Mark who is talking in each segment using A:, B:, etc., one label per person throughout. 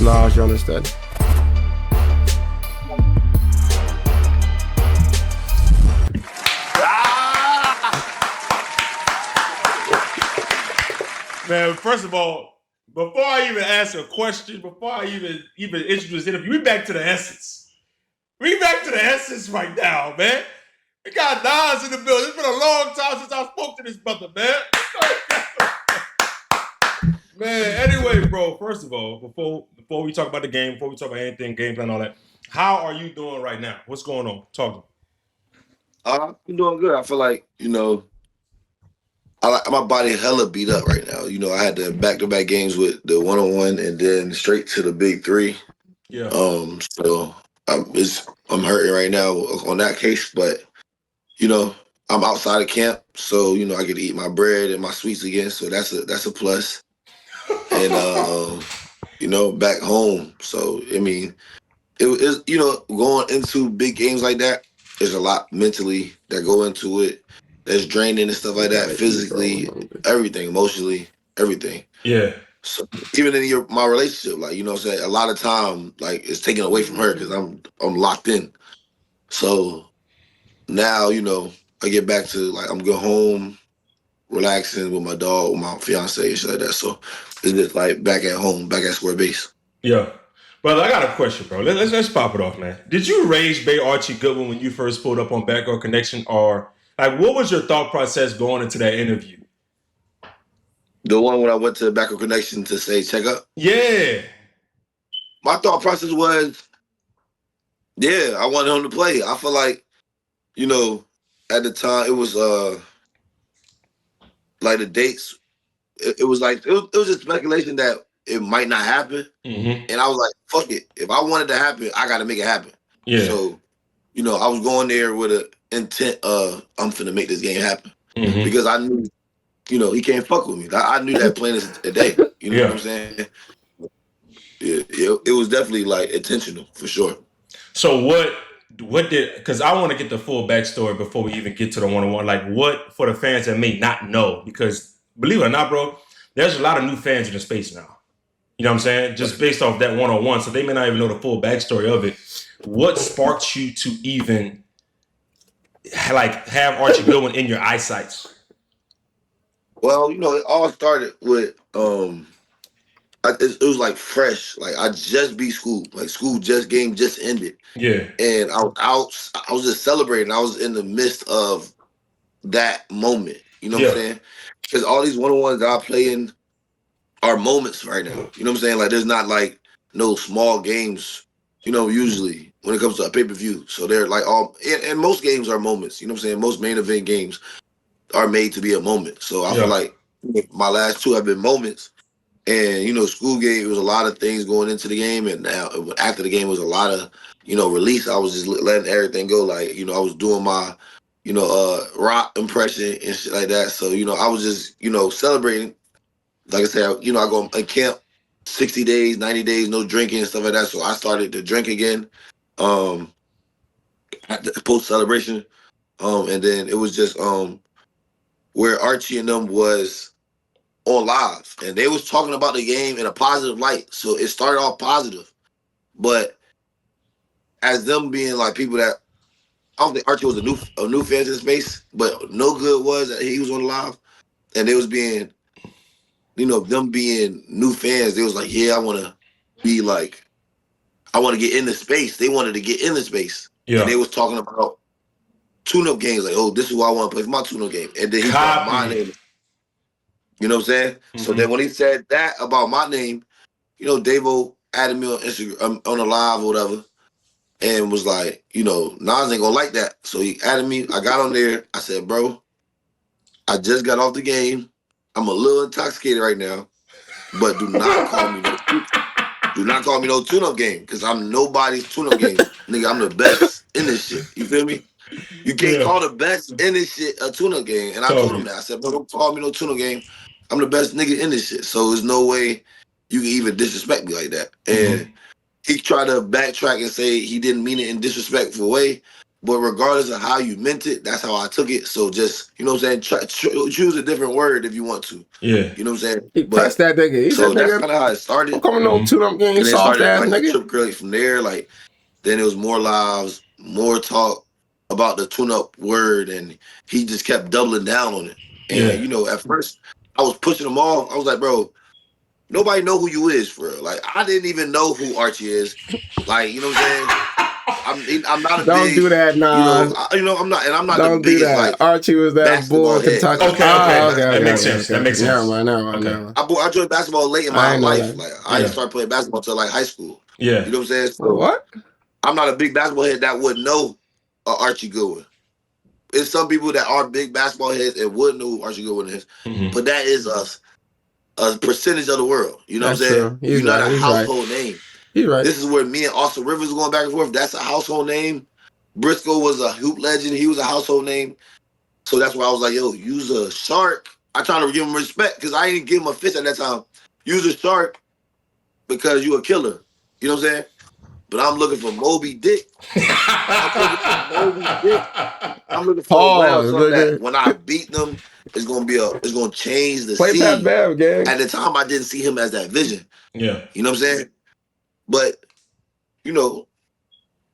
A: Nah, you understand.
B: Man, first of all, before I even ask a question, before I even introduce the interview, we back to the essence. We back to the essence right now, man. We got Nas in the building. It's been a long time since I spoke to this brother, man. Man, anyway, bro, first of all, before we talk about the game, before we talk about anything, game plan, all that, how are you doing right now? What's going on? Talk to me.
C: I'm doing good. I feel like, my body hella beat up right now. I had the back-to-back games with the 1-on-1 and then straight to the big three.
B: Yeah.
C: So I'm hurting right now on that case, but I'm outside of camp, so I get to eat my bread and my sweets again. So that's a plus. And back home. So I mean, it is going into big games like that. There's a lot mentally that go into it. That's draining and stuff like that. Physically, everything, emotionally, everything.
B: Yeah.
C: So even in my relationship, like what I'm saying, a lot of time like it's taken away from her because I'm locked in. So now I get back to like I'm going home, relaxing with my dog, with my fiance and shit like that. So it's just like back at home, back at square base.
B: Yeah. Brother, I got a question, bro. Let's pop it off, man. Did you rage Bay Archie Goodwin when you first pulled up on Backdoor Connection, or like what was your thought process going into that interview?
C: The one when I went to Backdoor Connection to say check up?
B: Yeah.
C: My thought process was, yeah, I wanted him to play. I feel like, at the time it was like the dates. It was like it was just speculation that it might not happen, and I was like, "Fuck it! If I want it to happen, I got to make it happen."
B: Yeah.
C: So, I was going there with an intent of I'm finna make this game happen because I knew, he can't fuck with me. I knew that plain as a day. You know what I'm saying? Yeah, it was definitely like intentional for sure.
B: So what did, because I want to get the full backstory before we even get to the one-on-one, like what for the fans that may not know, because believe it or not, bro, there's a lot of new fans in the space now. You know what I'm saying? Just based off that one-on-one, so they may not even know the full backstory of it. What sparked you to even like have Archie Goodwin in your eyesight?
C: Well, it all started with it was like fresh. Like I just beat school. Like school game just ended.
B: Yeah.
C: And I was out. I was just celebrating. I was in the midst of that moment. You know what I'm saying? Because all these one-on-ones that I play in are moments right now. You know what I'm saying? Like there's not like no small games. Usually when it comes to a pay-per-view. So they're like and most games are moments. You know what I'm saying? Most main event games are made to be a moment. So I feel like my last two have been moments. And school game, it was a lot of things going into the game, and now after the game was a lot of release. I was just letting everything go. Like I was doing my rock impression and shit like that. So I was just celebrating. Like I said, I go in camp 60 days, 90 days, no drinking and stuff like that. So I started to drink again at the post celebration, and then it was just where Archie and them was on live, and they was talking about the game in a positive light. So it started off positive, but as them being like people that I don't think Archie was a new fan to the space, but no good was that he was on live, and they was being, them being new fans. They was like, yeah, I want to be like, I want to get in the space. They wanted to get in the space, and they was talking about tune-up games. Like, oh, this is what I want to play for my tune-up game, and then he brought my name. You know what I'm saying? So then when he said that about my name, Davo added me on Instagram on a live or whatever, and was like, Nas ain't gonna like that. So he added me. I got on there. I said, bro, I just got off the game. I'm a little intoxicated right now, but do not call me no tune-up game, because I'm nobody's tune-up game. Nigga, I'm the best in this shit. You feel me? You can't call the best in this shit a tune-up game. And I told him that. I said, bro, don't call me no tune-up game. I'm the best nigga in this shit. So there's no way you can even disrespect me like that. And he tried to backtrack and say he didn't mean it in a disrespectful way. But regardless of how you meant it, that's how I took it. So just, you know what I'm saying, choose a different word if you want to.
B: Yeah.
C: You know what I'm saying?
A: He pressed
C: But
A: that nigga. He said,
C: so that's
A: nigga,
C: kind of how it
A: I'm
C: started.
A: coming no tune-up game,
C: And then
A: soft
C: started
A: ass
C: like the
A: nigga.
C: trip curly from there. Like then it was more lives, more talk about the tune-up word, and he just kept doubling down on it.
B: Yeah.
C: And you know, at first I was pushing him off. I was like, bro, nobody know who you is for real. Like I didn't even know who Archie is. Like you know what I'm saying? I'm not a
A: Don't
C: big,
A: do that,
C: you know,
A: nah.
C: I'm not, and I'm not the
A: Don't do
C: biggest
A: that.
C: like
A: Archie was that
C: basketball
A: bull
C: head.
A: Kentucky.
C: Like,
B: Okay,
C: I'm
B: okay.
C: not a
B: That
C: basketball
B: makes
C: head.
B: sense. That makes
A: Never
B: sense.
A: mind, never mind,
B: Okay.
A: never mind.
C: I joined basketball late in
A: I
C: my
A: ain't know
C: life.
A: that.
C: Like I didn't
B: Yeah.
C: start playing basketball until like high school.
B: Yeah.
C: You know what I'm saying? So
A: What?
C: I'm not a big basketball head that would know Archie Goodwin. It's some people that are big basketball heads and would know who Archie Goodwin is, but that is a percentage of the world. You know what
A: That's
C: I'm saying?
A: true. He's
C: You're not
A: right.
C: a
A: He's right.
C: household name.
A: He's right.
C: This is where me and Austin Rivers are going back and forth. That's a household name. Briscoe was a hoop legend. He was a household name. So that's why I was like, yo, use a shark. I trying to give him respect because I didn't give him a fish at that time. Use a shark because you a killer. You know what I'm saying? But I'm looking for Moby Dick. I'm looking for Moby Dick. I'm looking for a whale,
A: Pause,
C: something that
A: nigga.
C: when I beat them, it's gonna change the
A: Play Pat
C: scene.
A: Bev, gang.
C: At the time, I didn't see him as that vision.
B: Yeah.
C: You know what I'm saying? But you know,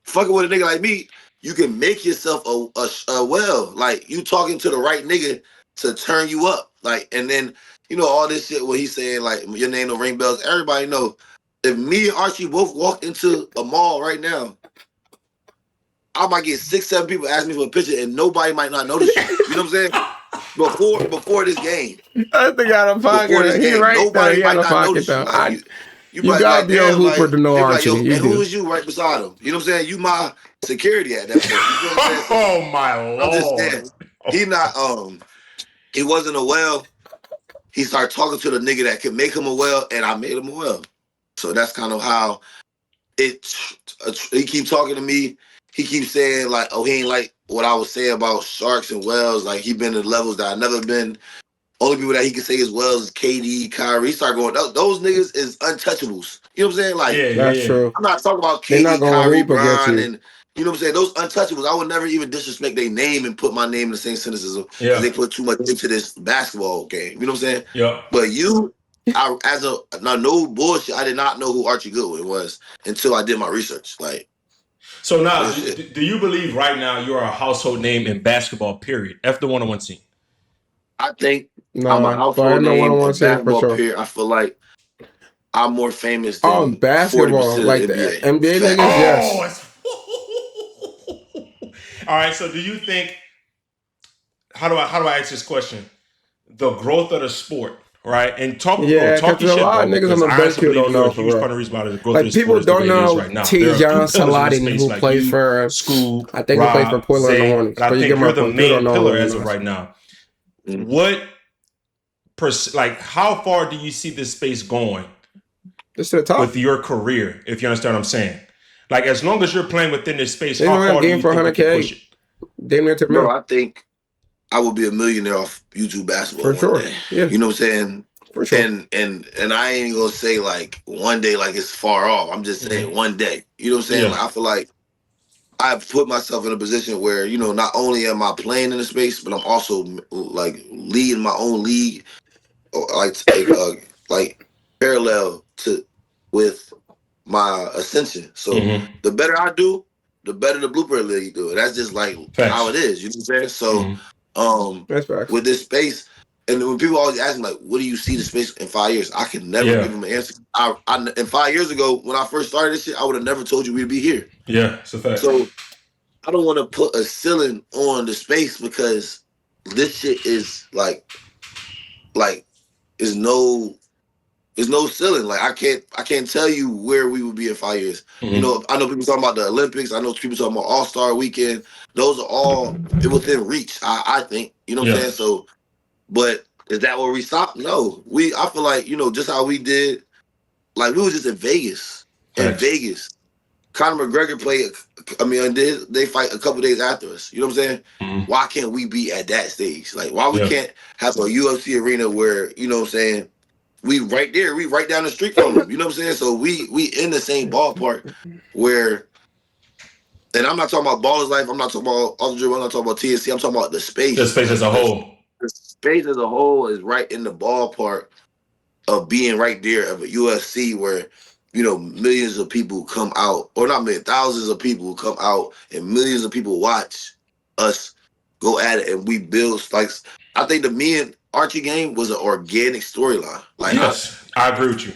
C: fucking with a nigga like me, you can make yourself a well. Like you talking to the right nigga to turn you up. Like and then you know all this shit where he's saying like your name no ring bells. Everybody know if me and Archie both walked into a mall right now, I might get 6, 7 people asking me for a picture and nobody might not notice you. You know what I'm saying? Before this game,
A: That thing out of pocket. He right though.
C: nobody
A: He out
C: might
A: of
C: not
A: pocket
C: notice you.
A: though.
C: Like you
A: You
C: might be
A: gotta
C: like,
A: be a
C: damn,
A: hooper
C: like
A: to know
C: they be like,
A: Archie.
C: yo,
A: You
C: and who
A: do.
C: is you right beside him? You know what I'm saying? You my security at that point. You feel what I'm saying? So
B: Oh my
C: I'm just
B: lord.
C: saying, he not he wasn't a well. He started talking to the nigga that could make him a well, and I made him a well. So that's kind of how it. He keep talking to me. He keeps saying like, oh, he ain't like what I was saying about sharks and whales. Like he been to levels that I never been. Only people that he can say as well is KD, Kyrie. He start going, those niggas is untouchables. You know what I'm saying? Like,
B: Yeah,
A: That's
B: yeah.
A: true.
C: I'm not talking about
A: They're not
C: KD,
A: gonna
C: Kyrie,
A: hoop against
C: Bron,
A: you.
C: and you know what I'm saying? Those untouchables, I would never even disrespect their name and put my name in the same sentences because
B: Yeah.
C: they put too much into this basketball game. You know what I'm saying?
B: Yeah.
C: But no bullshit, I did not know who Archie Goodwin was until I did my research. Like,
B: So now,
C: real shit.
B: do you believe right now you are a household name in basketball? Period. F the 101 scene.
C: I think I'm a
A: Nah, but I
C: household
A: know
C: name
A: 101
C: in
A: saying for
C: basketball
A: sure.
C: period. I feel like I'm more famous
A: Oh,
C: than 40%
A: basketball,
C: of
A: like
C: the
A: the
C: NBA.
A: NBA niggas,
C: Facts.
B: Oh,
A: yes.
B: it's all right. So, do you think? How do I ask this question? The growth of the sport, right? And
A: Yeah,
B: talk
A: because
B: your
A: there's a
B: shit,
A: lot
B: bro.
A: of niggas on
B: Because
A: the
B: I
A: bench
B: honestly
A: who
B: believe
A: don't
B: you're a
A: know for
B: huge
A: real.
B: part of the reason why the growth of
A: Like
B: the sport
A: people
B: is the
A: don't
B: way it is
A: know
B: right now. There are
A: Tijan
B: pillars in the
A: Saladin
B: space
A: who
B: like
A: plays
B: you,
A: for
B: Scoob,
A: I think he plays for
B: Rob,
A: Portland and the
B: Zay,
A: Hornets.
B: and I
A: But you
B: think
A: get my
B: you're the
A: point. People don't
B: main
A: know
B: pillar
A: who he
B: as of
A: is.
B: right now.
C: Mm.
B: What like how far do you see this space going
A: This to the top.
B: with your career, if you understand what I'm saying? Like as long as you're playing within this space,
A: They
B: how
A: don't have
B: far do
A: game
B: you
A: for
B: think you can push
A: 100K.
B: it?
A: Damn near to the
C: Bro,
A: mill.
C: I think I would be a millionaire off YouTube basketball
A: For
C: one
A: sure.
C: day.
A: Yeah,
C: You know what I'm saying?
A: for sure.
C: And I ain't gonna say like one day like it's far off. I'm just saying one day. You know what I'm saying?
B: Yeah.
C: Like I feel like I've put myself in a position where, you know, not only am I playing in the space, but I'm also like leading my own league or like parallel to with my ascension. So
B: Mm-hmm.
C: the better I do, the better the Blueprint League do. And that's just like how it
B: Facts.
C: is. You know what I'm saying? So
B: Mm-hmm.
C: um
A: That's facts.
C: with this space, and when people always ask me like, "What do you see the space in 5 years?" I can never
B: Yeah.
C: give them an answer. And 5 years ago, when I first started this shit, I would have never told you we'd be here.
B: Yeah. It's a fact.
C: So I don't want to put a ceiling on the space because this shit is like is no there's no ceiling. Like I can't tell you where we would be in 5 years. You
B: Mm-hmm.
C: know, I know people talking about the Olympics. I know people talking about All-Star Weekend. Those are all within reach. I think. You know what I'm
B: Yeah.
C: saying? So, but is that where we stop? No. I feel like, you know, just how we did. Like we was just in Vegas. In
B: Facts.
C: Vegas, Conor McGregor played. I mean, they fight a couple days after us. You know what I'm saying?
B: Mm-hmm.
C: Why can't we be at that stage? Like, why we
B: Yeah.
C: can't have a UFC arena where, you know what I'm saying, we right there, we right down the street from them. You know what I'm saying? So we in the same ballpark where And I'm not talking about Baller's Life. I'm not talking about off the dribble. I'm not talking about TSC. I'm talking about the space.
B: The space as a whole.
C: The space as a whole is right in the ballpark of being right there of a UFC where, millions of people come out, or not millions, thousands of people come out, and millions of people watch us go at it, and we build like. I think the me and Archie game was an organic storyline. Like,
B: yes, I agree with you.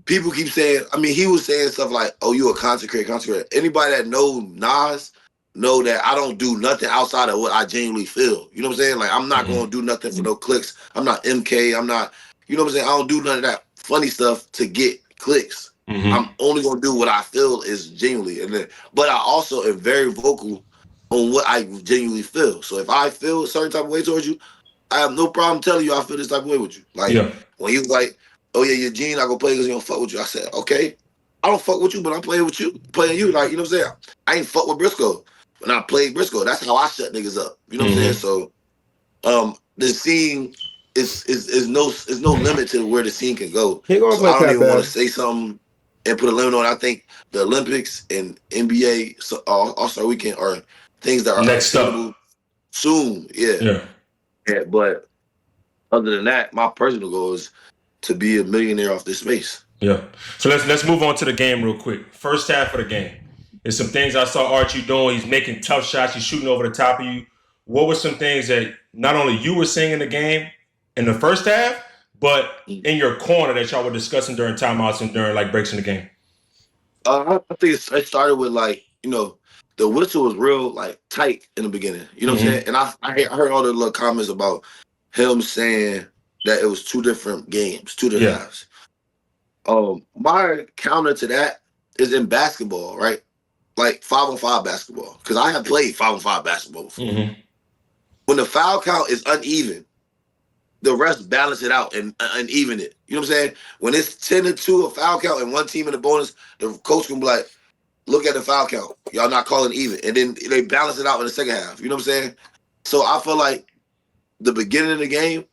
C: People keep saying, he was saying stuff like, "Oh, you a content creator." Anybody that know Nas know that I don't do nothing outside of what I genuinely feel. You know what I'm saying? Like, I'm not going to do nothing for no clicks. I'm not MK. I'm not, you know what I'm saying? I don't do none of that funny stuff to get clicks. I'm only going to do what I feel is genuinely. But I also am very vocal on what I genuinely feel. So if I feel a certain type of way towards you, I have no problem telling you I feel this type of way with you. Like, when he was like, "Oh yeah, your Gene, I go play because he don't fuck with you." I said, "Okay, I don't fuck with you, but I'm playing with you, playing you." Like, you know what I'm saying? I ain't fuck with Briscoe. When I played Briscoe, that's how I shut niggas up. You know what I'm saying? So, the scene is no limit to where the scene can go.
A: He gonna
C: So
A: play
C: I don't even want
A: bad.
C: to say something and put a limit on it. I think the Olympics and NBA All-Star Weekend are things that are
B: Next
C: attainable soon. Yeah, but other than that, my personal goal is to be a millionaire off this space.
B: Yeah. So let's move on to the game real quick. First half of the game. There's some things I saw Archie doing. He's making tough shots. He's shooting over the top of you. What were some things that not only you were seeing in the game in the first half, but in your corner that y'all were discussing during timeouts and during like breaks in the game?
C: I think it started with the whistle was real tight in the beginning. You know what I'm saying? And I heard all the little comments about him saying that it was two different games, two different halves. My counter to that is in basketball, right? Like 5-on-5 basketball, because I have played 5-on-5 basketball before. When the foul count is uneven, the refs balance it out and even it. You know what I'm saying? When it's 10-2 a foul count and one team in the bonus, the coach can be like, "Look at the foul count. Y'all not calling even." And then they balance it out in the second half. You know what I'm saying? So I feel like the beginning of the game,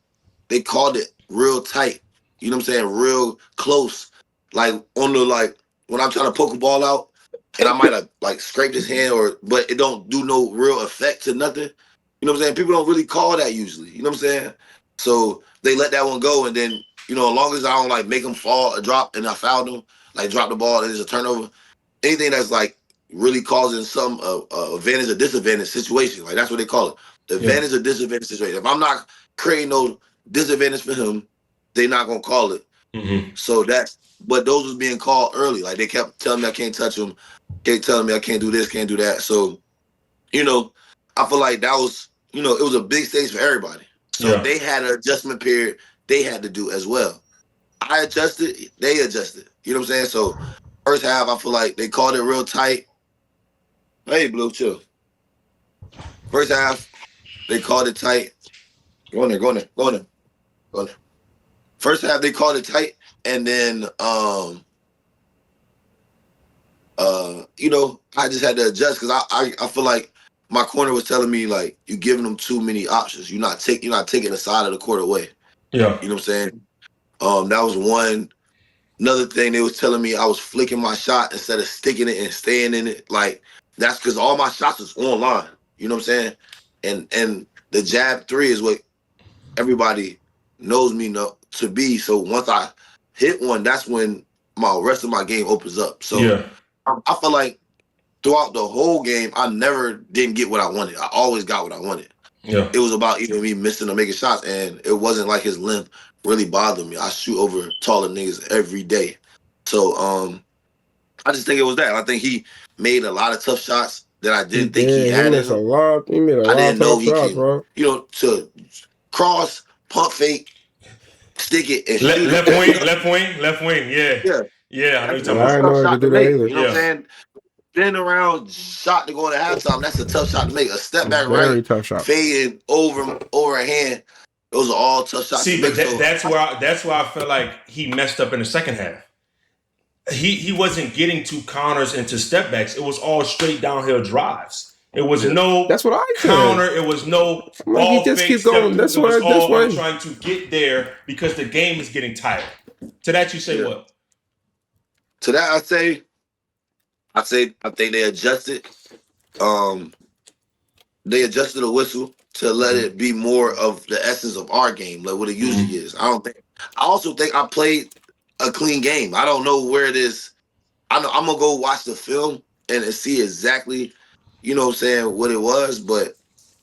C: they called it real tight. You know what I'm saying? Real close. Like on the when I'm trying to poke a ball out and I might have scraped his hand but it don't do no real effect to nothing. You know what I'm saying? People don't really call that usually. You know what I'm saying? So they let that one go, and then, as long as I don't make them fall or drop and I fouled them, drop the ball and it's a turnover, anything that's really causing some advantage or disadvantage situation, that's what they call it. The advantage or disadvantage situation. If I'm not creating no disadvantage for him, they're not gonna call it. So but those was being called early. They kept telling me I can't touch him, kept telling me I can't do this, can't do that. So, I feel like that was, it was a big stage for everybody. So they had an adjustment period they had to do as well. I adjusted, they adjusted. You know what I'm saying? So first half, I feel like they called it real tight. Hey, Blue, chill. First half, they called it tight. Go in there. First half, they called it tight, and then, I just had to adjust because I feel like my corner was telling me you're giving them too many options. You're not taking the side of the court away.
B: Yeah.
C: You know what I'm saying? That was one. Another thing, they was telling me I was flicking my shot instead of sticking it and staying in it. That's because all my shots was online. You know what I'm saying? And the jab three is what everybody knows me to be. So once I hit one, that's when my rest of my game opens up. So I feel like throughout the whole game, I never didn't get what I wanted. I always got what I wanted.
B: Yeah.
C: It was about either me missing or making shots, and it wasn't like his length really bothered me. I shoot over taller niggas every day. So I just think it was that. I think he made a lot of tough shots that I didn't think he had in him.
A: He made a lot of tough shots, bro.
C: To cross, pump fake, stick it, and shoot
B: left
C: it.
B: left wing. Yeah. I know you're talking
A: I
B: about.
A: didn't know he could do that either.
C: You know what I'm saying? Spin around shot to go to halftime. That's a tough shot to make. A step back
A: Very tough shot.
C: Fading over a hand. Those are all tough shots to make.
B: That's where I feel like he messed up in the second half. He wasn't getting to counters and to step backs. It was all straight downhill drives. It was no
A: that's what I
B: counter. It was no
A: ball he just
B: fake
A: keeps going. That's what
B: I'm trying to get there because the game is getting tighter. To that you say what?
C: To that I think they adjusted they adjusted the whistle to let it be more of the essence of our game, like what it usually is. I also think I played a clean game. I don't know where it is. I know I'm gonna go watch the film and see exactly, what I'm saying, what it was, but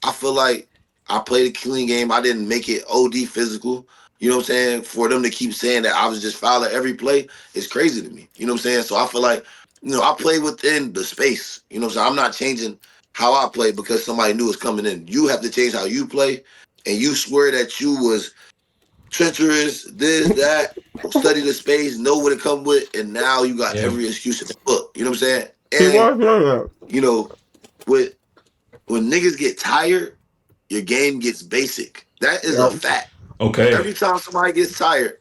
C: I feel like I played a clean game. I didn't make it OD physical. You know what I'm saying? For them to keep saying that I was just fouling every play is crazy to me. You know what I'm saying? So I feel like, I play within the space. You know what I'm saying? I'm not changing how I play because somebody new is coming in. You have to change how you play, and you swear that you was treacherous, this, that, study the space, know what it come with, and now you got every excuse in the book. You know what I'm saying?
A: He was
C: And,
A: doing that.
C: with when niggas get tired, your game gets basic. That is a fact.
B: Okay.
C: Every time somebody gets tired,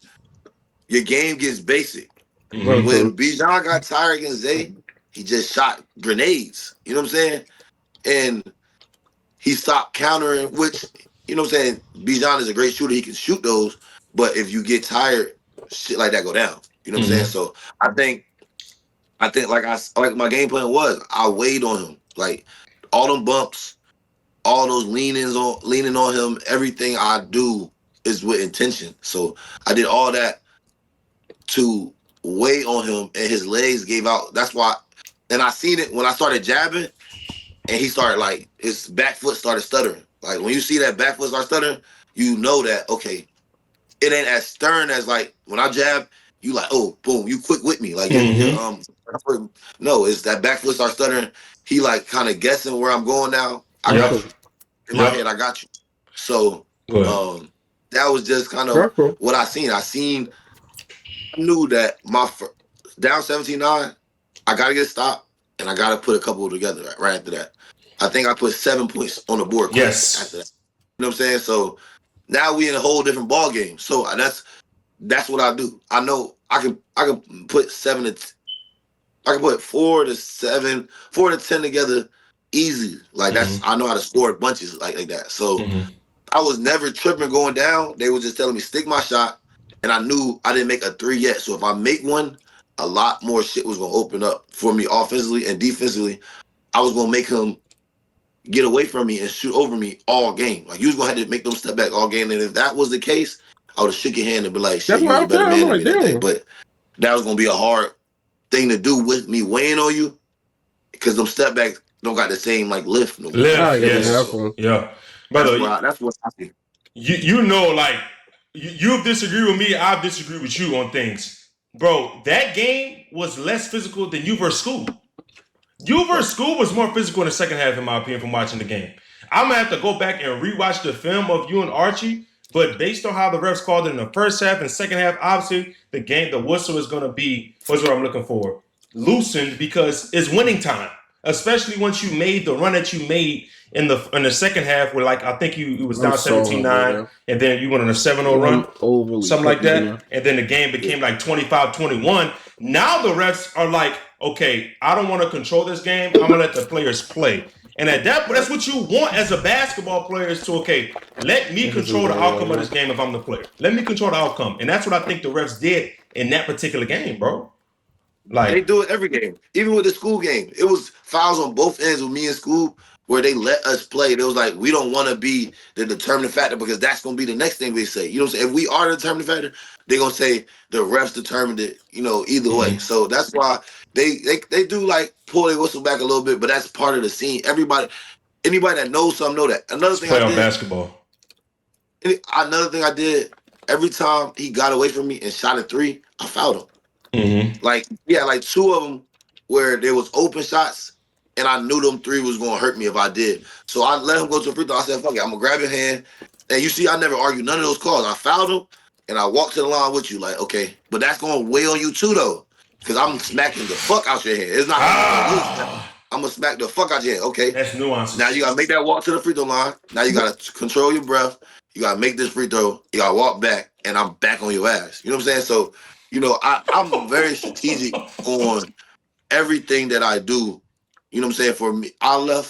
C: your game gets basic.
A: Very true.
C: When Bijan got tired against Zay, he just shot grenades. You know what I'm saying? And he stopped countering, which, you know what I'm saying? Bijan is a great shooter. He can shoot those. But if you get tired, shit like that go down. You know what I'm saying? So I think like my game plan was, I weighed on him. Like all them bumps, all those leaning on him, everything I do is with intention. So I did all that to weigh on him, and his legs gave out. That's why. And I seen it when I started jabbing, and he started like his back foot started stuttering. Like when you see that back foot start stuttering, you know that okay, it ain't as stern as like when I jab. You like, oh, boom, you quick with me. Like, no, it's that back foot start stuttering. He like kind of guessing where I'm going now. I got you. In my head, I got you. So that was just kind of what I seen. I knew that my down 17-9, I got to get stopped, and I got to put a couple together right after that. I think I put 7 points on the board after that. You know what I'm saying? So now we in a whole different ball game. So that's what I do. I know I can put 4 to 7, 4 to 10 together easy. Like I know how to score bunches like that. So I was never tripping going down. They were just telling me stick my shot, and I knew I didn't make a 3 yet. So if I make one, a lot more shit was gonna open up for me offensively and defensively. I was gonna make him get away from me and shoot over me all game. Like you was gonna have to make them step back all game. And if that was the case, I would have shook your hand and be like, shit, you was a better man than me that day. But that was gonna be a hard thing to do with me weighing on you, because them step backs don't got the same like lift no more.
B: Yeah. Brother,
C: that's what I think.
B: You know, like you've disagreed with me, I've disagreed with you on things. Bro, that game was less physical than you versus School. You versus School was more physical in the second half, in my opinion, from watching the game. I'm gonna have to go back and rewatch the film of you and Archie, but based on how the refs called it in the first half and second half, obviously the whistle is gonna be, what's what I'm looking for, loosened, because it's winning time. Especially once you made the run that you made in the second half, where like I think it was down 17-9, and then you went on a 7-0 run, something like that, and then the game became like 25-21. Now the refs are like, okay, I don't want to control this game. I'm gonna let the players play. And at that's what you want as a basketball player, is to, okay, let me control the outcome of this game if I'm the player. Let me control the outcome. And that's what I think the refs did in that particular game, bro. Like
C: they do it every game. Even with the School game, it was fouls on both ends with me and School where they let us play. It was like, we don't want to be the determining factor, because that's going to be the next thing they say. You know what I'm saying? If we are the determining factor, they're going to say the refs determined it, either way. So that's why they do like pull their whistle back a little bit, but that's part of the scene. Anybody that knows something know that. Another thing I did,
B: basketball.
C: Another thing I did, every time he got away from me and shot a 3, I fouled him. Like 2 of them where there was open shots, and I knew them 3 was going to hurt me if I did. So I let him go to a free throw. I said, fuck it, I'm going to grab your hand. And you see, I never argued none of those calls. I fouled him, and I walked to the line with you, like, okay. But that's going to weigh on you too, though, because I'm smacking the fuck out your hand. It's not I'm going to smack the fuck out your hand, okay?
B: That's nuance.
C: Now you got to make that walk to the free throw line. Now you got to control your breath. You got to make this free throw. You got to walk back, and I'm back on your ass. You know what I'm saying? So, I'm very strategic on everything that I do. You know what I'm saying? For me, I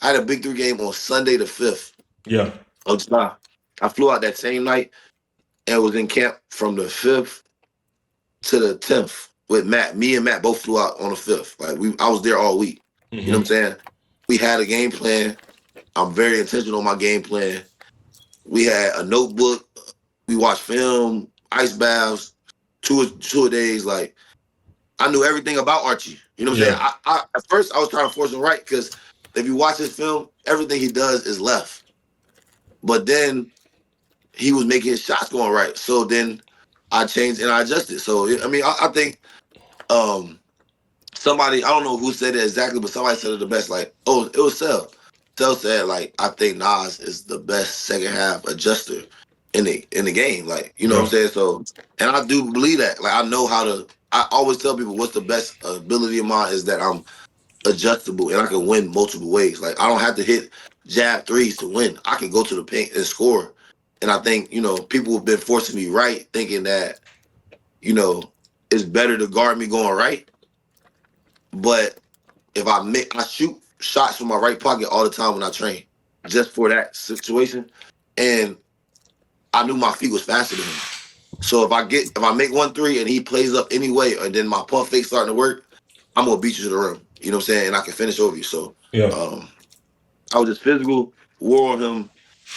C: had a Big 3 game on Sunday the 5th.
B: Yeah.
C: Of July. I flew out that same night and was in camp from the 5th to the 10th with Matt. Me and Matt both flew out on the 5th. Like I was there all week. You know what I'm saying? we had a game plan. I'm very intentional on my game plan. We had a notebook. We watched film, ice baths, two a days. Like, I knew everything about Archie. You know what I'm saying? I at first I was trying to force him right because if you watch his film, everything he does is left. But then he was making his shots going right. So then I changed and I adjusted. So I mean, I think somebody, I don't know who said it exactly, but somebody said it the best. Like, oh, it was Sel. Sel said, like, I think Nas is the best second half adjuster in the game. Like, you know what I'm saying? So, and I do believe that. Like, I know how to. I always tell people what's the best ability of mine is that I'm adjustable and I can win multiple ways. Like, I don't have to hit jab threes to win. I can go to the paint and score. And I think, you know, people have been forcing me right, thinking that, you know, it's better to guard me going right. But if I shoot shots from my right pocket all the time when I train, just for that situation. And I knew my feet was faster than him. So if I make 1-3 and he plays up anyway, and then my pump fake starting to work, I'm gonna beat you to the rim. You know what I'm saying? And I can finish over you. So I was just physical, war on him,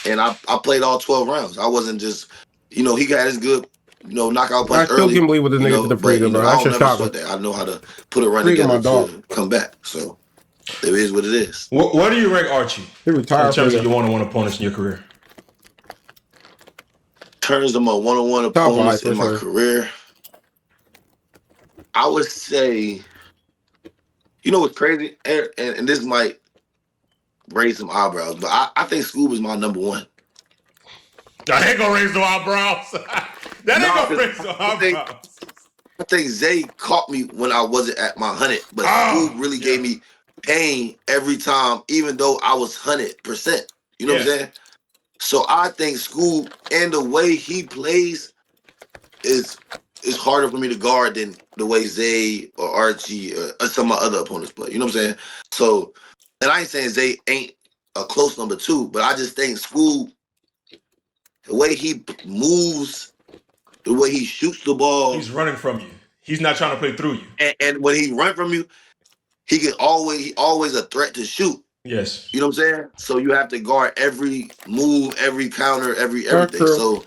C: and I played all 12 rounds. I wasn't just, you know, he got his good, you know, knockout punch early.
A: I still can't believe what this nigga did to Friga, bro.
C: I don't never sweat that. I know how to put a run together to come back. So it is what it is.
B: Where do you rank Archie
A: he retired
B: in terms of your one-on-one opponents in your career?
C: In terms of my one-on-one opponents in my career, I would say, you know what's crazy? And this might raise some eyebrows, but I think Scoob is my number one.
B: That ain't gonna raise no eyebrows. That ain't gonna raise no eyebrows.
C: I think Zay caught me when I wasn't at my 100, but Scoob really gave me pain every time, even though I was 100%. You know what I'm saying? So I think Scoob and the way he plays is harder for me to guard than the way Zay or Archie or some of my other opponents play. You know what I'm saying? So, and I ain't saying Zay ain't a close number 2, but I just think Scoob, the way he moves, the way he shoots the ball.
B: He's running from you. He's not trying to play through you.
C: And when he run from you, he always a threat to shoot.
B: Yes.
C: You know what I'm saying? So you have to guard every move, every counter, everything. So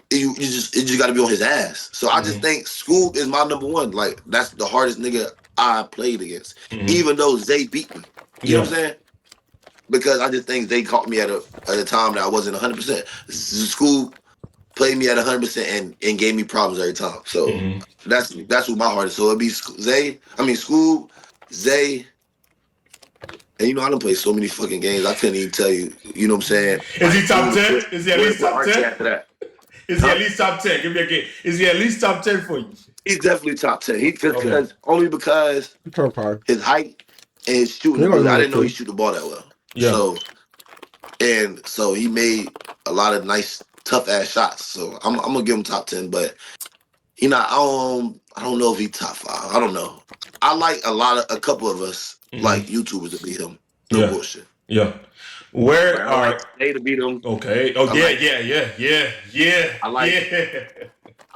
C: you just got to be on his ass. So I just think Scoob is my number one. Like, that's the hardest nigga I played against. Even though Zay beat me. You know what I'm saying? Because I just think Zay caught me at a time that I wasn't 100%. Scoob played me at 100% and gave me problems every time. So that's what my heart is. So it'd be Scoob, Zay. And you know, I done played so many fucking games, I couldn't even tell you. You know what I'm saying?
B: Is he top 10? Is he at least top 10?
C: After that.
B: Is he at least top 10? Give me a game. Is he at least top 10 for you?
C: He's definitely top 10. Only because his height and his shooting. I didn't know he shoot the ball that well. Yeah. So he made a lot of nice, tough ass shots. So I'm gonna give him top 10, but you know, I don't know if he top 5. I don't know. I like a couple of us like YouTubers to beat him. No bullshit.
B: Yeah. Where
C: I like Zay to beat him.
B: Okay. Oh, yeah.
C: I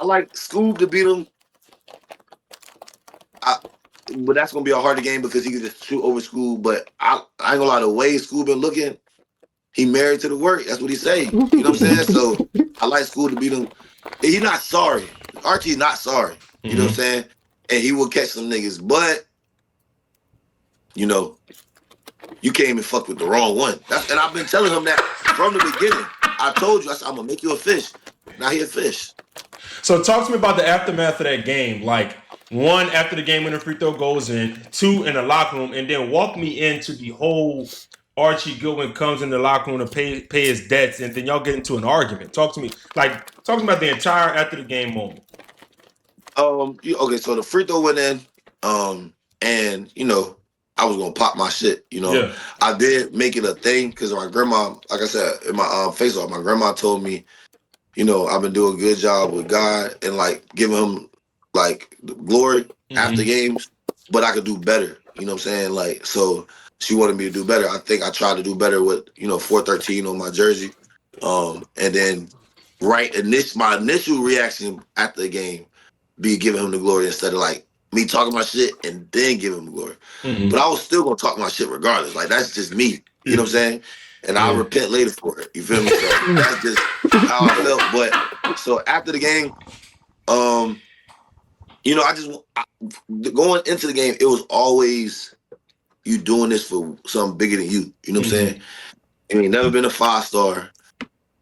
C: like Scoob to beat him. But that's gonna be a harder game because he can just shoot over Scoob. But I ain't gonna lie, the way Scoob been looking, he married to the work. That's what he say. You know what I'm saying? So I like Scoob to beat him. He's not sorry. Archie's not sorry. You know what I'm saying? And he will catch some niggas. But you know, you can't even fuck with the wrong one. And I've been telling him that from the beginning. I told you, I said, I'm gonna make you a fish. Now he a fish.
B: So talk to me about the aftermath of that game. Like, 1, after the game when the free throw goes in, 2, in the locker room, and then walk me into the whole Archie Goodwin comes in the locker room to pay his debts, and then y'all get into an argument. Talk to me about the entire after the game moment.
C: Okay, so the free throw went in, and you know, I was gonna pop my shit. You know, I did make it a thing because my grandma, like I said in my face off, my grandma told me, you know, I've been doing a good job with God and like giving him like glory after games, but I could do better. You know what I'm saying? Like, so she wanted me to do better. I think I tried to do better with, you know, 413 on my jersey. And then my initial reaction after the game be giving him the glory instead of like me talking my shit and then give him glory.
B: Mm-hmm.
C: But I was still gonna talk my shit regardless. Like that's just me. You know what I'm saying? And I'll repent later for it. You feel me? So that's just how I felt. But so after the game, you know, going into the game, it was always you doing this for something bigger than you. You know what I'm saying? You ain't never been a 5-star.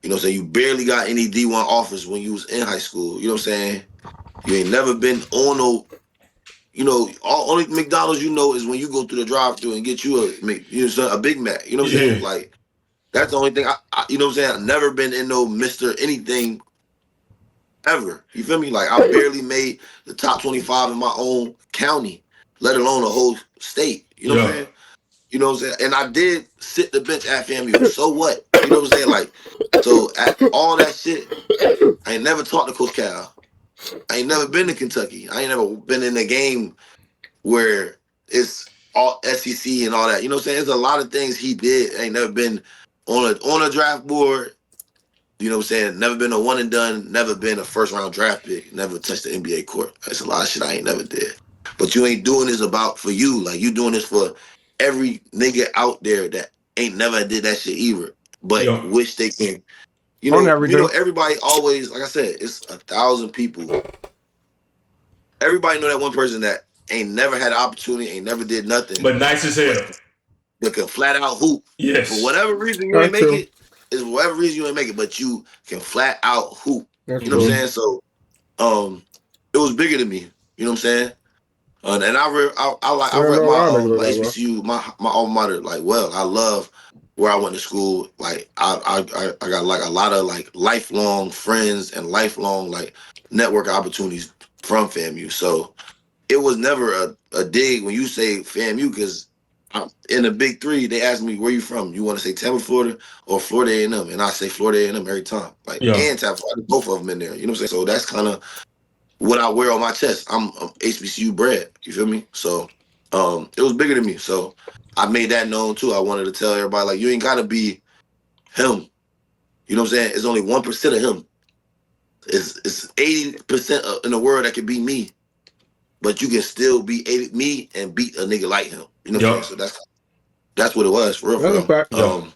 C: You know what I'm saying? You barely got any D1 offers when you was in high school. You know what I'm saying? You ain't never been on no, you know, only McDonald's you know is when you go through the drive-thru and get you a Big Mac. You know what I'm saying? Like, that's the only thing, you know what I'm saying? I've never been in no Mr. Anything ever. You feel me? Like, I barely made the top 25 in my own county, let alone a whole state. You know what I'm saying? You know what I'm saying? And I did sit the bench at FAMU. So what? You know what I'm saying? Like, so at all that shit, I ain't never talked to Coach Cal. I ain't never been to Kentucky. I ain't never been in a game where it's all SEC and all that. You know what I'm saying? There's a lot of things he did. I ain't never been on a draft board. You know what I'm saying? Never been a one and done. Never been a first round draft pick. Never touched the NBA court. That's a lot of shit I ain't never did. But you ain't doing this about for you. Like you doing this for every nigga out there that ain't never did that shit either. But wish they can. You know, everybody always, like I said, it's 1,000 people. Everybody know that one person that ain't never had an opportunity, ain't never did nothing.
B: But nice as hell.
C: That can flat out hoop.
B: Yes.
C: For whatever reason you ain't make it, is whatever reason you ain't make it, but you can flat out hoop. You know what I'm saying? So it was bigger than me. You know what I'm saying? And I rep my HBCU, my alma mater like well. I love where I went to school. Like I got like a lot of like lifelong friends and lifelong like network opportunities from FAMU. So it was never a dig when you say FAMU because in the Big Three they ask me where you from. You want to say Tampa, Florida, or Florida A&M, and I say Florida A&M every time. Like and Tampa, both of them in there. You know what I'm saying? So that's kind of what I wear on my chest. I'm HBCU bred. You feel me? So it was bigger than me. So I made that known too. I wanted to tell everybody like you ain't gotta be him. You know what I'm saying? It's only 1% of him. It's 80% in the world that can be me. But you can still be me and beat a nigga like him. You know what I'm saying? So that's what it was for real.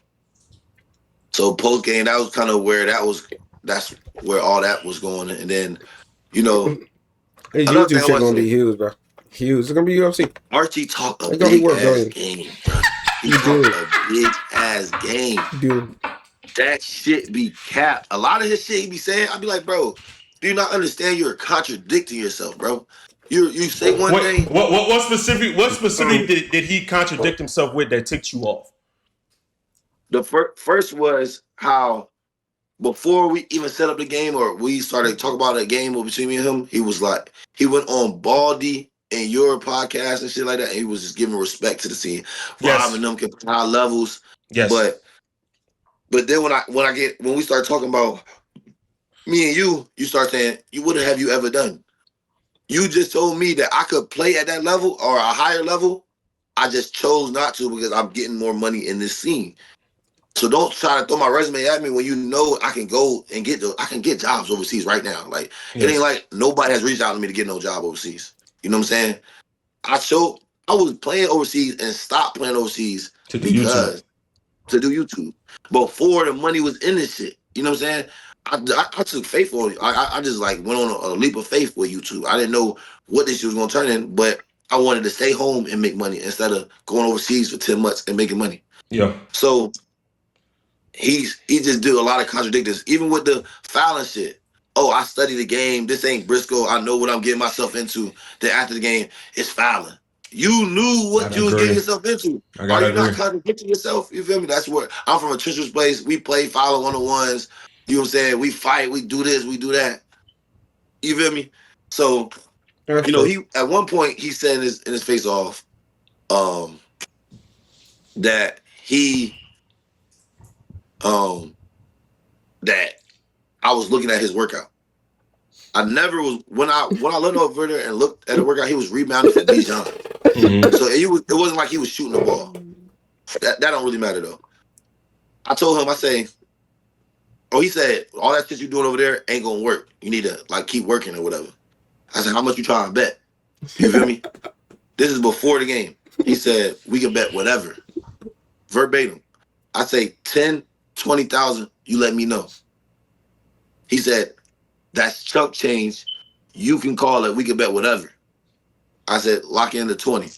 C: So post game, that was kind of where that's where all that was going. And then, you know,
A: his YouTube shit gonna be huge, bro. Huge. It's gonna be UFC.
C: Archie talked a big ass game, bro. He talked a big ass game.
A: Dude.
C: That shit be capped. A lot of his shit he be saying, I'd be like, bro, do you not understand you're contradicting yourself, bro? You say one thing.
B: What specific did he contradict himself with that ticked you off?
C: The first was how before we even set up the game or we started talking about a game between me and him, he was like, he went on Baldy and your podcast and shit like that. And he was just giving respect to the scene. Rob and them can high levels.
B: Yes.
C: But then when we start talking about me and you start saying, what have you ever done? You just told me that I could play at that level or a higher level. I just chose not to because I'm getting more money in this scene. So don't try to throw my resume at me when you know I can go and I can get jobs overseas right now. Like it ain't like nobody has reached out to me to get no job overseas. You know what I'm saying? I was playing overseas and stopped playing overseas to do YouTube. Before the money was in this shit. You know what I'm saying? I took faith on it. I just like went on a leap of faith with YouTube. I didn't know what this shit was gonna turn in, but I wanted to stay home and make money instead of going overseas for 10 months and making money.
B: Yeah.
C: So he just did a lot of contradictions, even with the fouling shit. Oh, I studied the game. This ain't Briscoe. I know what I'm getting myself into. Then after the game, it's fouling. You knew what you was getting yourself into. Are you not contradicting yourself? You feel me? That's where I'm from, a treacherous place. We play fouling one-on-ones. You know what I'm saying? We fight. We do this. We do that. You feel me? So, you know, he at one point he said in his face off, that he that I was looking at his workout. I never was when I looked over there and looked at the workout, he was rebounding for Bijan. So it wasn't like he was shooting the ball. That don't really matter though. I told him, he said, all that shit you doing over there ain't gonna work. You need to like keep working or whatever. I said, how much you trying to bet? You feel me? This is before the game. He said, we can bet whatever. Verbatim. I say 10, 20,000, you let me know. He said, that's chunk change. You can call it, we can bet whatever. I said, lock in the 20.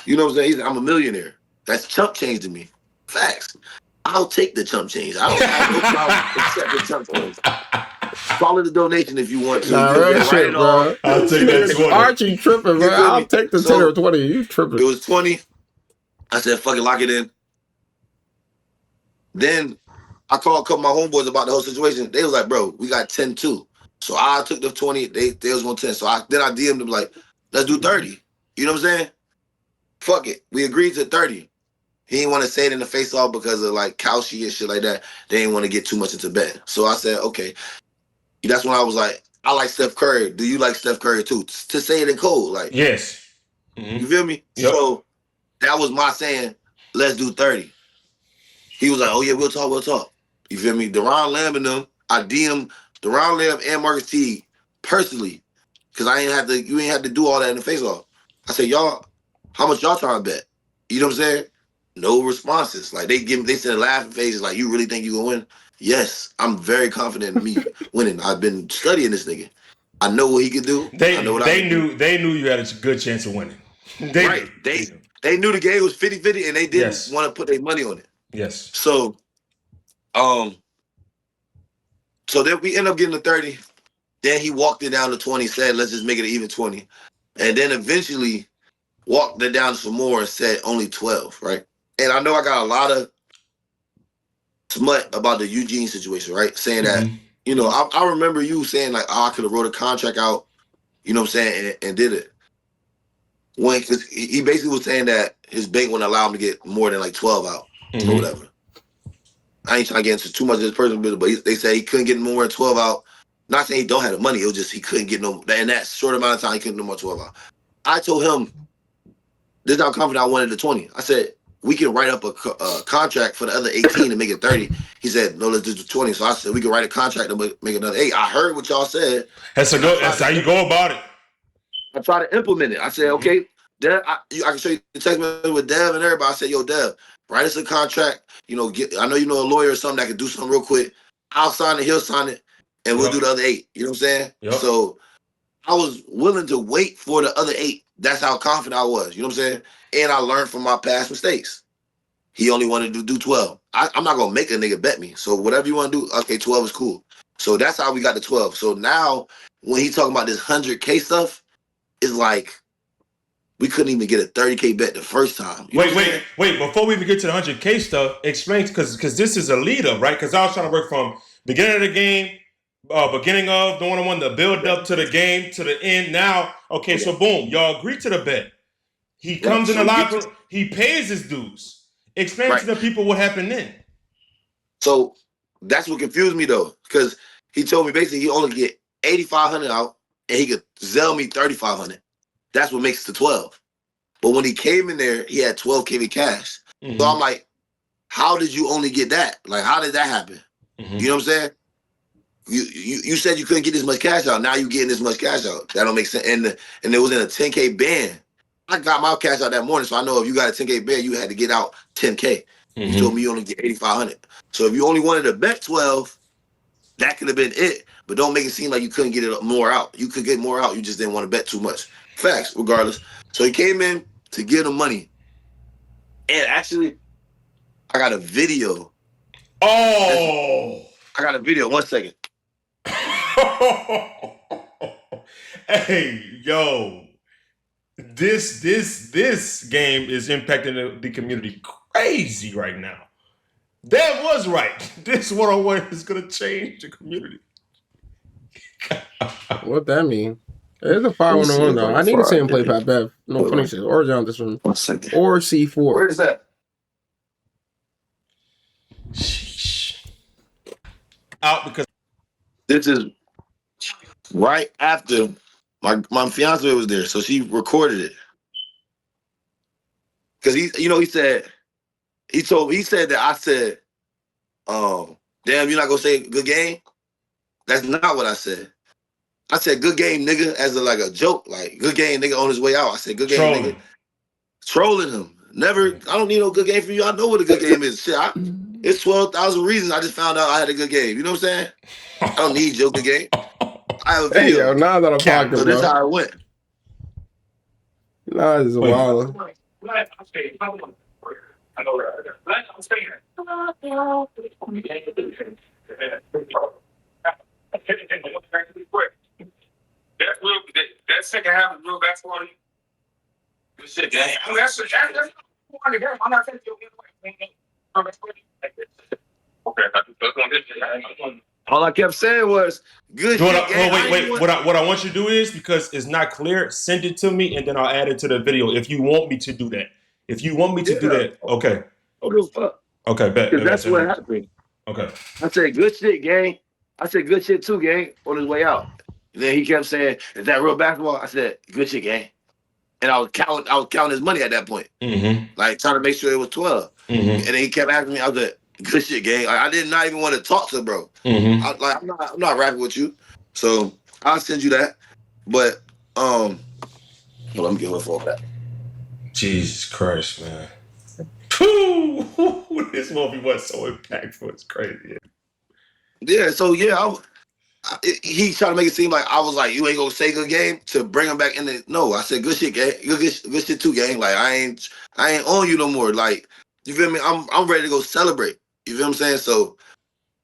C: You know what I'm saying? He said, I'm a millionaire. That's chump change to me. Facts. I'll take the chump change. I don't have no problem accepting chump change. Call it a donation if you want to.
A: Nah,
C: You know,
A: real
C: write
A: shit,
C: it
A: bro.
C: off.
B: I'll take that 20.
A: Archie tripping,
C: You
A: bro.
C: feel
A: I'll
C: me?
A: take the 10 or 20. You tripping.
C: It was 20. I said, fuck it, lock it in. Then I called a couple of my homeboys about the whole situation. They was like, bro, we got 10 too. So I took the 20. They was going 10. So then I DM'd them like, let's do 30. You know what I'm saying? Fuck it. We agreed to 30. He didn't want to say it in the face off because of like Cauchy and shit like that. They didn't want to get too much into betting. So I said, okay. That's when I was like, I like Steph Curry. Do you like Steph Curry too? To say it in code, like,
B: Yes.
C: You feel me?
B: Yep.
C: So that was my saying, let's do 30. He was like, oh yeah, we'll talk. You feel me? Deron Lamb and them, I DM Deron Lamb and Marcus Teague personally, because you ain't have to do all that in the face off. I said, y'all, how much y'all trying to bet? You know what I'm saying? No responses. Like they send laughing faces like, you really think you gonna win? Yes, I'm very confident in me winning. I've been studying this nigga. I know what he could do.
B: They
C: I know what I
B: knew you had a good chance of winning.
C: They knew the game was 50-50 and they didn't want to put their money on it.
B: Yes.
C: So then we end up getting the 30. Then he walked it down to 20, said, let's just make it an even 20. And then eventually walked it down some more and said only 12, right? And I know I got a lot of smut about the Eugene situation, right? Saying that, you know, I remember you saying like, oh, I could have wrote a contract out, you know what I'm saying, and did it. Cause he basically was saying that his bank wouldn't allow him to get more than like 12 out or whatever. I ain't trying to get into too much of this personal business, but they say he couldn't get more than 12 out. Not saying he don't have the money, it was just he couldn't get no, in that short amount of time, he couldn't get no more 12 out. I told him, this is how confident I wanted the 20. I said, we can write up a contract for the other 18 and make it 30. He said, no, let's do the 20. So I said, we can write a contract and make another 8. I heard what y'all said.
B: That's how you go about it.
C: I try to implement it. I said, okay, Dev, I can show you the text message with Dev and everybody. I said, yo, Dev, write us a contract. You know, I know you know a lawyer or something that can do something real quick. I'll sign it, he'll sign it, and we'll do the other 8. You know what I'm saying? Yep. So I was willing to wait for the other 8. That's how confident I was. You know what I'm saying? And I learned from my past mistakes. He only wanted to do 12. I'm not going to make a nigga bet me. So whatever you want to do, okay, 12 is cool. So that's how we got to 12. So now when he talking about this 100K stuff, it's like we couldn't even get a 30K bet the first time.
B: Wait. Before we even get to the 100K stuff, explain, because this is a lead up, right? Because I was trying to work from beginning of the game, beginning of the 1-on-1, the build up to the game, to the end. Now, okay, so boom, y'all agree to the bet. He comes in the locker room, he pays his dues. Explain to the people what happened then.
C: So that's what confused me though, because he told me basically he only get 8,500 out and he could sell me 3,500. That's what makes it to 12. But when he came in there, he had 12K cash. So I'm like, how did you only get that? Like, how did that happen? You know what I'm saying? You said you couldn't get this much cash out. Now you getting this much cash out. That don't make sense. And it was in a 10K band. I got my cash out that morning, so I know if you got a 10K band, you had to get out 10K. You told me you only get 8,500. So if you only wanted to bet 12, that could have been it. But don't make it seem like you couldn't get it more out. You could get more out. You just didn't want to bet too much. Facts, regardless. So he came in to give him money. And actually, I got a video.
B: Oh!
C: I got a video. 1 second.
B: Hey, yo. This game is impacting the community crazy right now. That was right. This 101 is going to change the community.
A: What that mean? It's a 5-1 though. I need to see him play Pat Bev. No, funny shit. Or John this one.
C: 1 second.
A: Or C4.
C: Where is that?
B: Sheesh. Out because
C: this is right after my fiance was there, so she recorded it. Cause he said that I said, damn, you're not gonna say good game? That's not what I said. I said, good game, nigga, as a joke. Like, good game, nigga, on his way out. I said, good game, nigga. Trolling him. Never, I don't need no good game from you. I know what a good game is. Shit, it's 12,000 reasons I just found out I had a good game. You know what I'm saying? I don't need your good game. I have a video.
A: Hey, yo, Nas out of pocket, bro.
C: So this is how it went.
A: Nas is wild.
D: I know that. I'm saying. That second half of real basketball. Good shit, gang. I mean, that's I'm not saying you okay, that's one this.
C: All I kept saying was good shit, gang.
B: Wait. What I want you to do is, because it's not clear, send it to me and then I'll add it to the video if you want me to do that. If you want me to do that, okay. Okay, bet.
C: Because that's what happened.
B: Okay.
C: I said, good shit, gang. I said, good shit too, gang, on his way out. And then he kept saying, is that real basketball? I said, good shit, gang. And I was counting his money at that point.
B: Mm-hmm.
C: Like, trying to make sure it was 12.
B: Mm-hmm.
C: And then he kept asking me, I was like, good shit, gang. Like, I did not even want to talk to bro.
B: Mm-hmm.
C: I'm not rapping with you. So I'll send you that. But well, let me get her for that.
B: Jesus Christ, man. This movie was so impactful. It's crazy.
C: Yeah, so yeah, he tried to make it seem like I was like, you ain't gonna say good game to bring him back in the. No, I said good shit, gang. Good shit too, gang. Like I ain't on you no more. Like, you feel me? I'm ready to go celebrate. You feel what I'm saying? So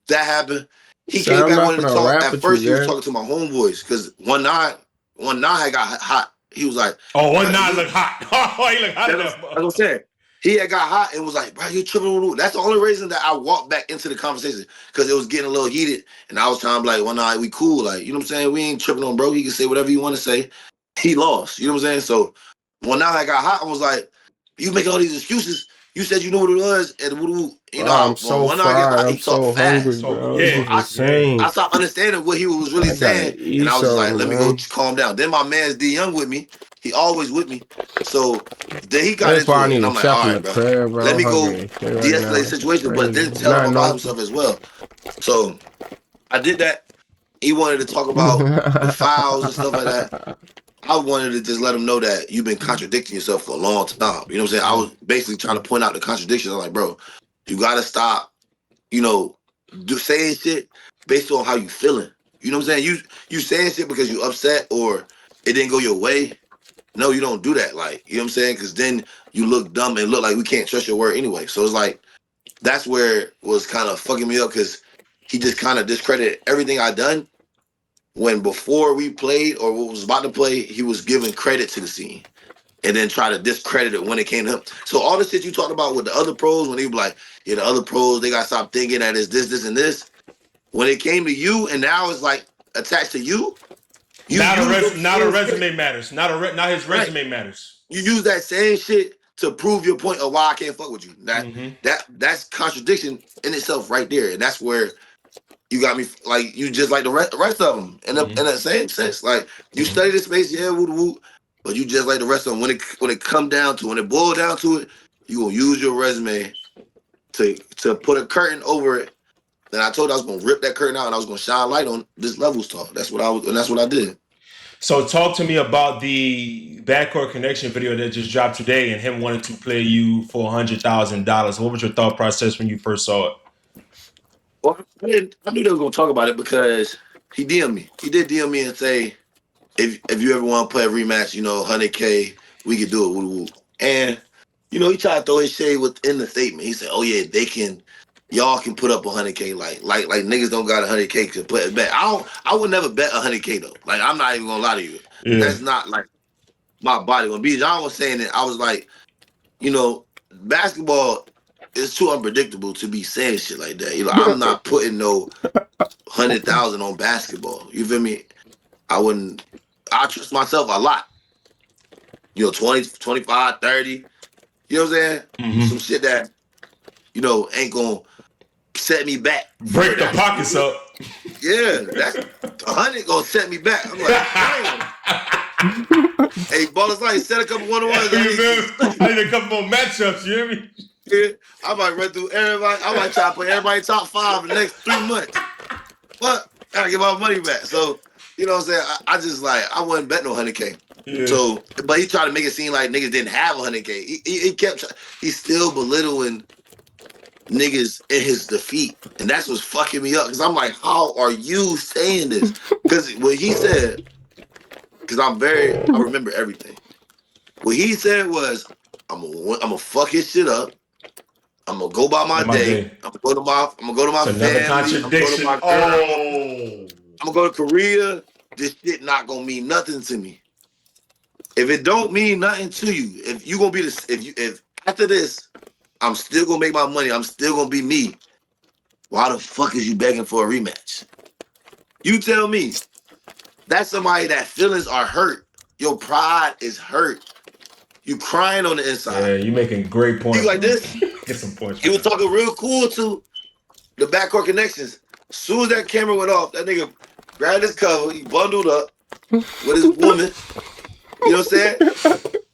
C: that happened. He came back wanting to talk. At first, he was talking to my homeboys because 1NE1NEM had got hot. He was like,
B: "Oh, 1NE1NEM look hot. Oh, he look hot."
C: That's what I'm saying. He had got hot and was like, bro, you tripping. That's the only reason that I walked back into the conversation, because it was getting a little heated. And I was trying to be like, well, nah, we cool. Like, you know what I'm saying? We ain't tripping on bro. He can say whatever you want to say. He lost. You know what I'm saying? So when I got hot, I was like, you make all these excuses. You said you knew what it was. And you know,
A: I'm so fried. I'm so hungry, bro.
B: Yeah,
A: insane.
C: I stopped understanding what he was really saying. And I was just like, let me go calm down. Then my man's D Young with me. He always with me. So then he got into it. And I'm like, all right, bro. Let me go de-escalate the situation, but then tell him about himself as well. So I did that. He wanted to talk about the fouls and stuff like that. I wanted to just let him know that you've been contradicting yourself for a long time. You know what I'm saying? I was basically trying to point out the contradictions. I'm like, bro, you got to stop, saying shit based on how you feeling. You know what I'm saying? You saying shit because you upset or it didn't go your way. No, you don't do that. Like, you know what I'm saying? Because then you look dumb and look like we can't trust your word anyway. So it's like, that's where it was kind of fucking me up, because he just kind of discredited everything I done. When before we played or was about to play, he was giving credit to the scene and then try to discredit it when it came to him. So all the shit you talked about with the other pros, when he was like, yeah, the other pros, they got to stop thinking that it's this, and this. When it came to you and now it's like attached to you.
B: Now the resume matters. Now his resume matters.
C: You use that same shit to prove your point of why I can't fuck with you. That's contradiction in itself right there. And that's where you got me, like, you just like the rest of them in that same sense. Like, you study the space, yeah, woo, but you just like the rest of them. When it come down to, when it boils down to it, you gonna use your resume to put a curtain over it. And I told you I was gonna rip that curtain out and I was gonna shine light on this levels talk. That's what I did.
B: So talk to me about the Backcourt Connection video that just dropped today and him wanting to play you for $100,000. What was your thought process when you first saw it?
C: Well, I knew they were gonna talk about it because he DM'd me. He did DM me and say, if you ever want to play a rematch, $100K, we could do it. Woo, woo. And he tried to throw his shade within the statement. He said, "Oh yeah, y'all can put up 100K. Like niggas don't got 100K to put it back." I would never bet 100K though. Like, I'm not even gonna lie to you. Yeah. That's not like my body. When B. John was saying it, I was like, basketball is too unpredictable to be saying shit like that. I'm not putting no 100,000 on basketball. You feel me? I trust myself a lot. 20, 25, 30. You know what I'm saying? Mm-hmm. Some shit that, ain't gonna set me back.
B: Break the pockets up.
C: Yeah, that's 100 gonna set me back. I'm like, damn. Hey, ballers, like, set a couple 1-on-1s.
B: I need a couple more matchups, you hear me?
C: Yeah, I might run through everybody. I might try to put everybody top 5 in the next 3 months. But I gotta get my money back. So, You know what I'm saying? I just like I wouldn't bet no 100K.
B: Yeah.
C: So, but he tried to make it seem like niggas didn't have 100K. He kept he's still belittling niggas in his defeat, and that's what's fucking me up. Because I'm like, how are you saying this? Because what he said, because I remember everything. What he said was, I'm gonna fuck his shit up. I'm gonna go by my day. I'm gonna go to my
B: It's another
C: family.
B: contradiction.
C: I'm gonna go to my girl. I'm gonna go to Korea. This shit not gonna mean nothing to me. If it don't mean nothing to you, if you gonna be this, if after this, I'm still gonna make my money. I'm still gonna be me. Why the fuck is you begging for a rematch? You tell me. That's somebody that feelings are hurt. Your pride is hurt. You crying on the inside.
B: Yeah, you making great points.
C: You like this?
B: Get some points.
C: He was talking real cool to the backcourt connections. As soon as that camera went off, that nigga grabbed his cover, he bundled up with his woman. You know what I'm saying?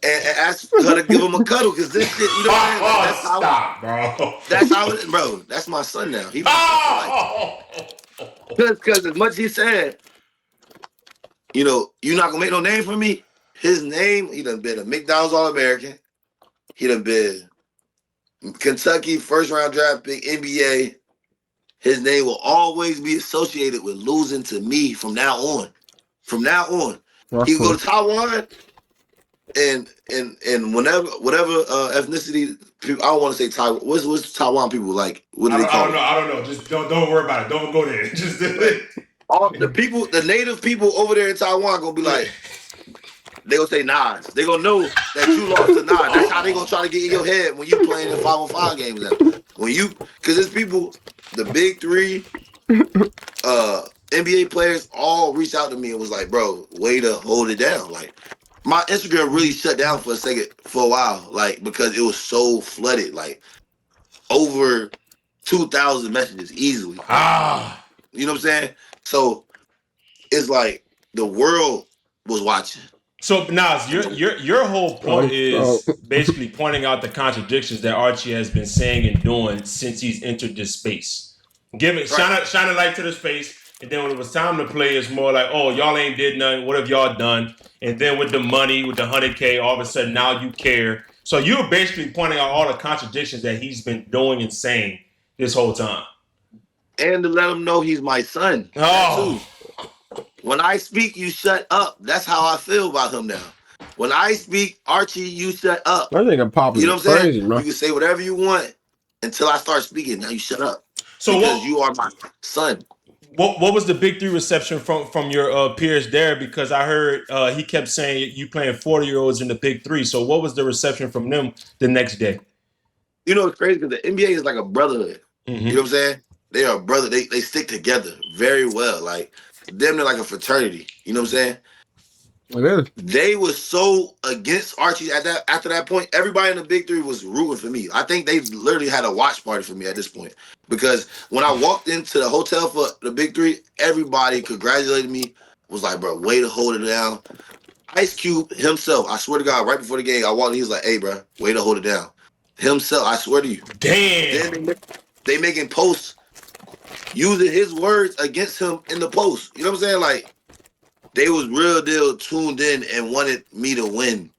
C: And asked her to give him a cuddle because this shit, you know what I'm saying? Like, that's how,
B: stop, bro.
C: That's how it is, bro. That's my son now. He because as much as he said, you know, you're not gonna make no name for me. His name, he done been a McDonald's All-American. He done been Kentucky first round draft pick, NBA. His name will always be associated with losing to me from now on. From now on. He can go to Taiwan and whatever ethnicity people, I don't want to say Taiwan. What's Taiwan people like? What do they call it?
B: I don't know. Just don't worry about it. Don't go there. Just do it.
C: All the people, the native people over there in Taiwan gonna be like, they gonna say Nas. They gonna know that you lost to Nas. That's how they gonna try to get in your head when you playing in 5-on-5 games. When you, because it's people, the big three NBA players all reached out to me and was like, bro, way to hold it down. Like, my Instagram really shut down for a while, like, because it was so flooded, like, over 2,000 messages easily. You know what I'm saying? So it's like the world was watching.
B: So Nas, your whole point is basically pointing out the contradictions that Archie has been saying and doing since he's entered this space. Shine a light to the space, and then when it was time to play, it's more like, oh, y'all ain't did nothing. What have y'all done? And then with the money, with the 100K, all of a sudden now you care. So you're basically pointing out all the contradictions that he's been doing and saying this whole time.
C: And to let him know he's my son.
B: Oh.
C: When I speak, you shut up. That's how I feel about him now. When I speak, Archie, you shut up.
A: I think I'm popping.
C: You know what I'm
A: crazy,
C: saying?
A: bro.
C: You can say whatever you want until I start speaking. Now you shut up.
B: So
C: because you are my son.
B: What was the big three reception from your peers there? Because I heard he kept saying you playing 40-year-olds in the big three. So what was the reception from them the next day?
C: You know, it's crazy because the NBA is like a brotherhood.
B: Mm-hmm.
C: You know what I'm saying? They are a brother. They stick together very well. Like, them, they're like a fraternity. You know what I'm saying?
A: It is.
C: They were so against Archie after that point. Everybody in the big three was rooting for me. I think they literally had a watch party for me at this point. Because when I walked into the hotel for the big three, everybody congratulated me. Was like, bro, way to hold it down. Ice Cube himself, I swear to God, right before the game, I walked in, he was like, hey, bro, way to hold it down. Himself, I swear to you.
B: Damn.
C: Then they making posts using his words against him in the post. You know what I'm saying? Like, they was real deal tuned in and wanted me to win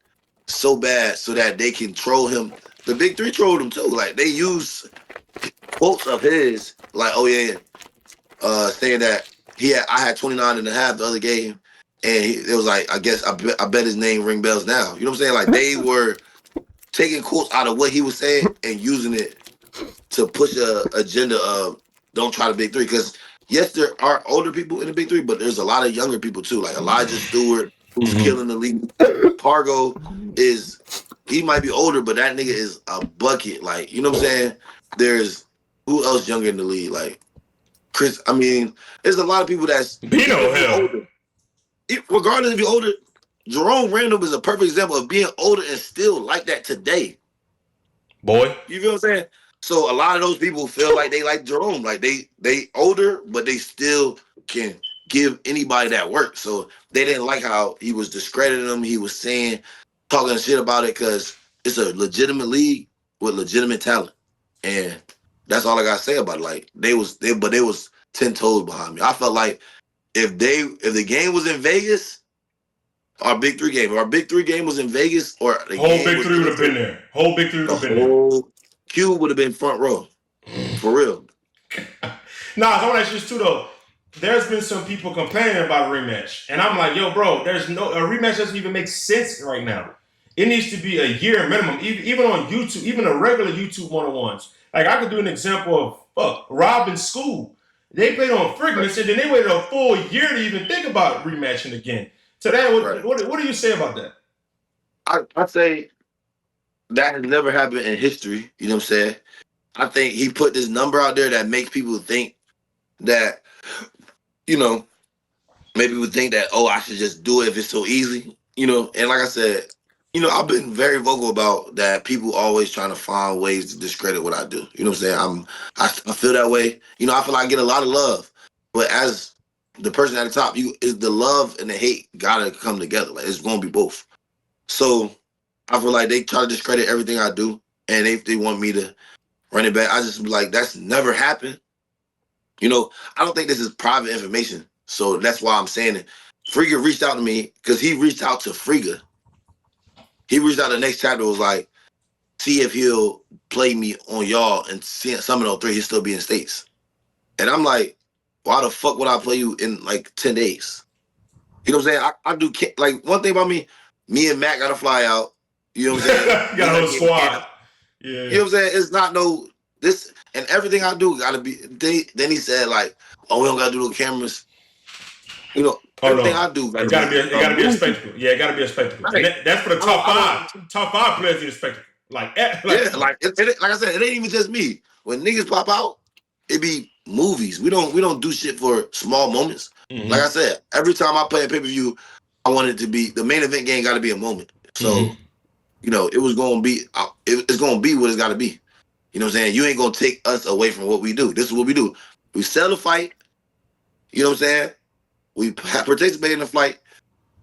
C: so bad so that they can troll him. The big three trolled him too. Like, they use quotes of his, like, oh yeah, saying that I had 29 and a half the other game, and it was like, I guess I bet his name ring bells now. You know what I'm saying? Like, they were taking quotes out of what he was saying and using it to push a agenda of don't try the big three. Because yes, there are older people in the big three, but there's a lot of younger people too. Like Elijah Stewart, who's killing the league. Pargo he might be older, but that nigga is a bucket. Like, you know what I'm saying? There's who else younger in the league? Like Chris. I mean, there's a lot of people that's older. Regardless if you're older, Jerome Randall is a perfect example of being older and still like that today.
B: Boy.
C: You feel what I'm saying? So a lot of those people feel like they like Jerome. Like they older, but they still can give anybody that work. So they didn't like how he was discrediting them. He was talking shit about it because it's a legitimate league with legitimate talent. And that's all I gotta say about it. Like they was 10 toes behind me. I felt like if the game was in Vegas, our big three game, if our big three game was in Vegas, or the
B: Whole
C: game
B: big
C: was
B: three would have been there. Whole big three would have been there.
C: whole Cube would have been front row. For real.
B: Nah, I want to ask you this too though. There's been some people complaining about a rematch, and I'm like, yo, bro, a rematch doesn't even make sense right now. It needs to be a year minimum, even on YouTube, even a regular YouTube 1-on-1s. Like I could do an example of Rob in school. They played on Fragments, and then they waited a full year to even think about rematching again. So that, what do you say about that?
C: I say that has never happened in history. You know what I'm saying? I think he put this number out there that makes people think that, maybe people think that, oh, I should just do it if it's so easy. And like I said, I've been very vocal about that. People always trying to find ways to discredit what I do. You know what I'm saying? I feel that way. I feel like I get a lot of love, but as the person at the top, is the love and the hate gotta come together. Like it's gonna be both. So I feel like they try to discredit everything I do, and if they want me to run it back, I just be like, that's never happened. I don't think this is private information, so that's why I'm saying it. Frigga reached out to me because he reached out to Frigga. He reached out the next chapter, was like, see if he'll play me on y'all, and see some of those three, he'll still be in States. And I'm like, why the fuck would I play you in like 10 days? You know what I'm saying? I do, like, one thing about me and Matt got to fly out. You know what I'm saying?
B: Got a whole squad. Yeah.
C: You know what I'm saying? It's not this, and everything I do got to be, then he said like, oh, we don't got to do no cameras. Everything I do.
B: It gotta be a spectacle. Yeah, it gotta be a spectacle. Right. That's for the top five players need a spectacle. Like I
C: said, it ain't even just me. When niggas pop out, it be movies. We don't do shit for small moments. Mm-hmm. Like I said, every time I play a pay-per-view, I want it to be, the main event game got to be a moment. So, it was gonna be, it's gonna be what it's got to be. You know what I'm saying? You ain't gonna take us away from what we do. This is what we do. We sell the fight. You know what I'm saying? We participate in the fight,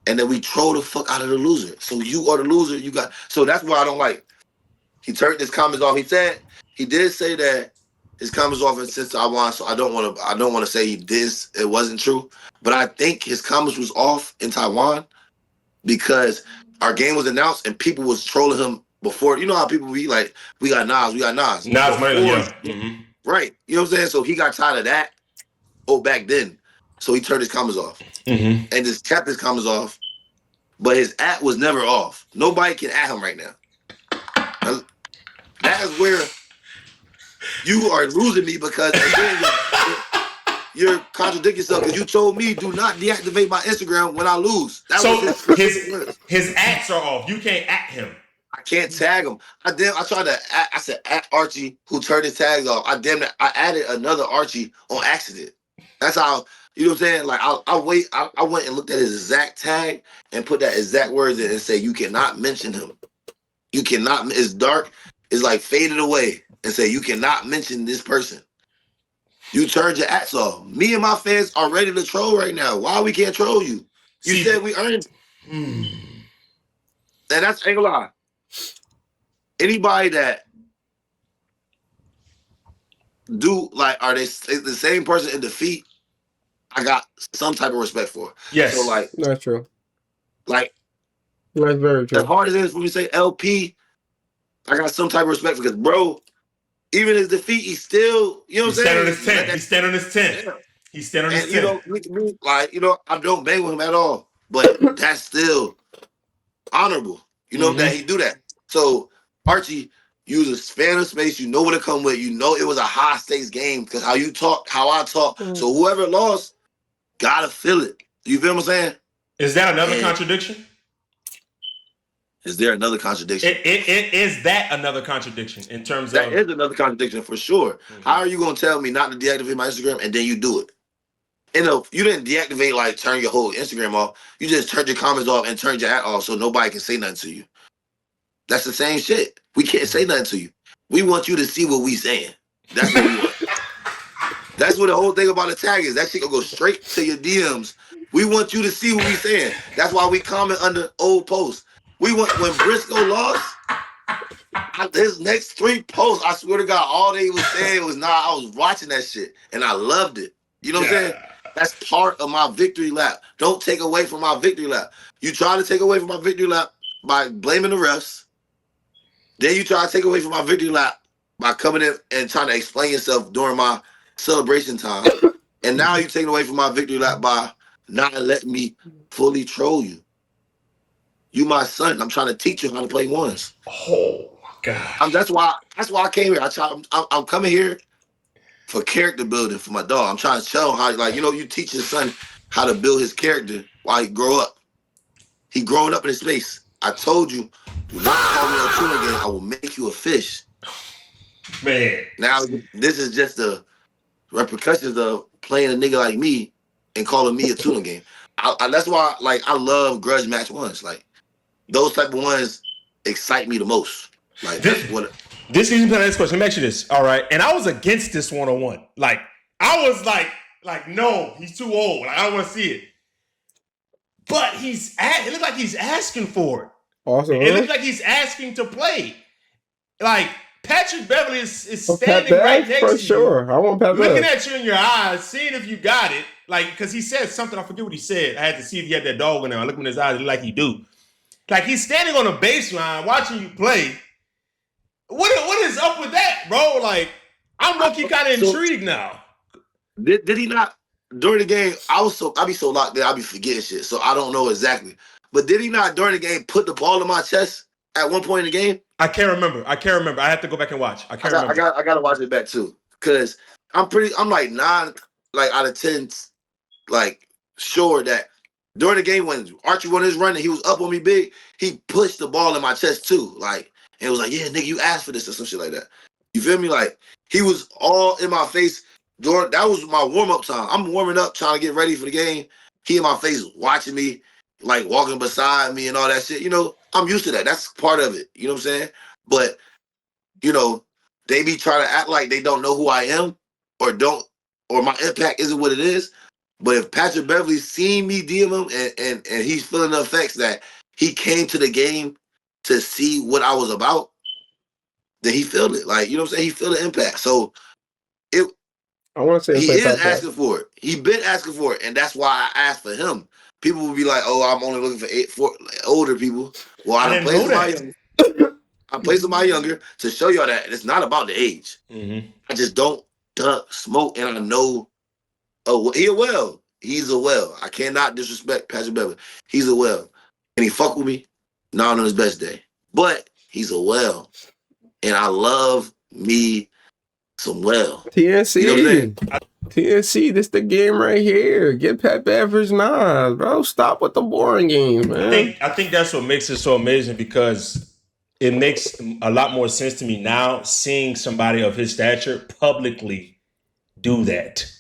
C: and then we troll the fuck out of the loser. So you are the loser. So that's why I don't like. He turned his comments off. He did say that his comments off since Taiwan. So I don't want to say it wasn't true. But I think his comments was off in Taiwan because our game was announced and people was trolling him before. You know how people be like, we got Nas.
B: Nas, yeah.
C: Right. You know what I'm saying? So he got tired of that. Back then. So he turned his comments off and just kept his comments off. But his at was never off. Nobody can at him right now. That is where you are losing me, because again, you're contradicting yourself, because you told me do not deactivate my Instagram when I lose.
B: His ats are off. You can't at him.
C: I can't tag him. I tried to I said at Archie, who turned his tags off. I added another Archie on accident. That's how. You know what I'm saying? Like I went and looked at his exact tag and put that exact words in and say, you cannot mention him. You cannot. It's dark. It's like faded away, and say you cannot mention this person. You turned your ass off. Me and my fans are ready to troll right now. Why we can't troll you? You said we earned. And that's, ain't gonna lie. Anybody that do like, are they the same person in defeat? I got some type of respect for.
B: Yes.
C: So like,
A: that's true.
C: Like,
A: that's very true.
C: As hard as it is when we say LP, I got some type of respect, because bro, even his defeat, he's still, you know what I'm saying?
B: He's standing on his 10. Yeah. He's standing on his 10.
C: I don't bang with him at all, but that's still honorable. That he do that. So Archie, you was a fan of space. You know what it come with. You know it was a high stakes game, because how you talk, how I talk. So whoever lost gotta feel it. You feel what I'm saying?
B: Is that another contradiction?
C: Is there another contradiction?
B: Is that another contradiction in terms
C: that is another contradiction for sure. How are you gonna tell me not to deactivate my Instagram and then you do it? You didn't deactivate, like turn your whole Instagram off. You just turned your comments off and turned your ad off so nobody can say nothing to you. That's the same shit. We can't say nothing to you. We want you to see what we saying. That's what we want. That's what the whole thing about the tag is. That shit gonna go straight to your DMs. We want you to see what we saying. That's why we comment under old posts. We want, when Briscoe lost, his next 3 posts, I swear to God, all they was saying was, I was watching that shit and I loved it. You know what I'm saying? That's part of my victory lap. Don't take away from my victory lap. You try to take away from my victory lap by blaming the refs. Then you try to take away from my victory lap by coming in and trying to explain yourself during my celebration time. And now you're taking away from my victory lap by not letting me fully troll you. You my son. I'm trying to teach you how to play ones.
B: Oh my God.
C: That's why I came here. I'm coming here for character building for my dog. I'm trying to show him how, you teach his son how to build his character while he grow up. He growing up in his space. I told you, do not call me a tuna game. I will make you a fish.
B: Man.
C: Now, this is just the repercussions of playing a nigga like me and calling me a tuna game. That's why, I love grudge match ones. Those type of ones excite me the most. That's what.
B: This is the next question. Let me ask you this. All right. And I was against this 1-on-1. I was like, no, he's too old. I don't want to see it. But it looks like he's asking for it.
A: Awesome.
B: It looks like he's asking to play. Patrick Beverly is standing right next to you.
A: For sure. I want Pat
B: looking at you in your eyes, seeing if you got it. Because he said something, I forget what he said. I had to see if he had that dog in there. I looked in his eyes, like he do. He's standing on a baseline watching you play. What is up with that, bro? I'm low-key kind of intrigued now.
C: Did he not during the game? I be so locked in, I be forgetting shit, so I don't know exactly. But did he not during the game put the ball in my chest at one point in the game?
B: I can't remember. I have to go back and watch. I can't remember.
C: I gotta watch it back too, because I'm 9 out of 10, sure that during the game when Archie won his run and he was up on me big, he pushed the ball in my chest too, and it was yeah, nigga, you asked for this or some shit like that. You feel me? He was all in my face. That was my warm-up time. I'm warming up, trying to get ready for the game. He in my face watching me, walking beside me and all that shit. I'm used to that. That's part of it. You know what I'm saying? But, they be trying to act like they don't know who I am or my impact isn't what it is. But if Patrick Beverly seen me DM him and he's feeling the effects that he came to the game to see what I was about, then he felt it. You know what I'm saying? He feel the impact. So
A: I want to say
C: he is asking for it. He been asking for it, and that's why I asked for him. People will be like, "Oh, I'm only looking for older people." Well, I didn't play somebody younger. I play somebody younger to show y'all that it's not about the age.
B: Mm-hmm.
C: I just don't duck, smoke, and I know. Oh, he a well. He's a well. I cannot disrespect Patrick Beverly. He's a well, and he fuck with me. Not on his best day, but he's a well, and I love me some well.
A: TNC.
C: You know what I'm
A: TNC, this the game right here. Get Pat Beverage knives, bro. Stop with the boring games, man.
B: I think that's what makes it so amazing, because it makes a lot more sense to me now seeing somebody of his stature publicly do that.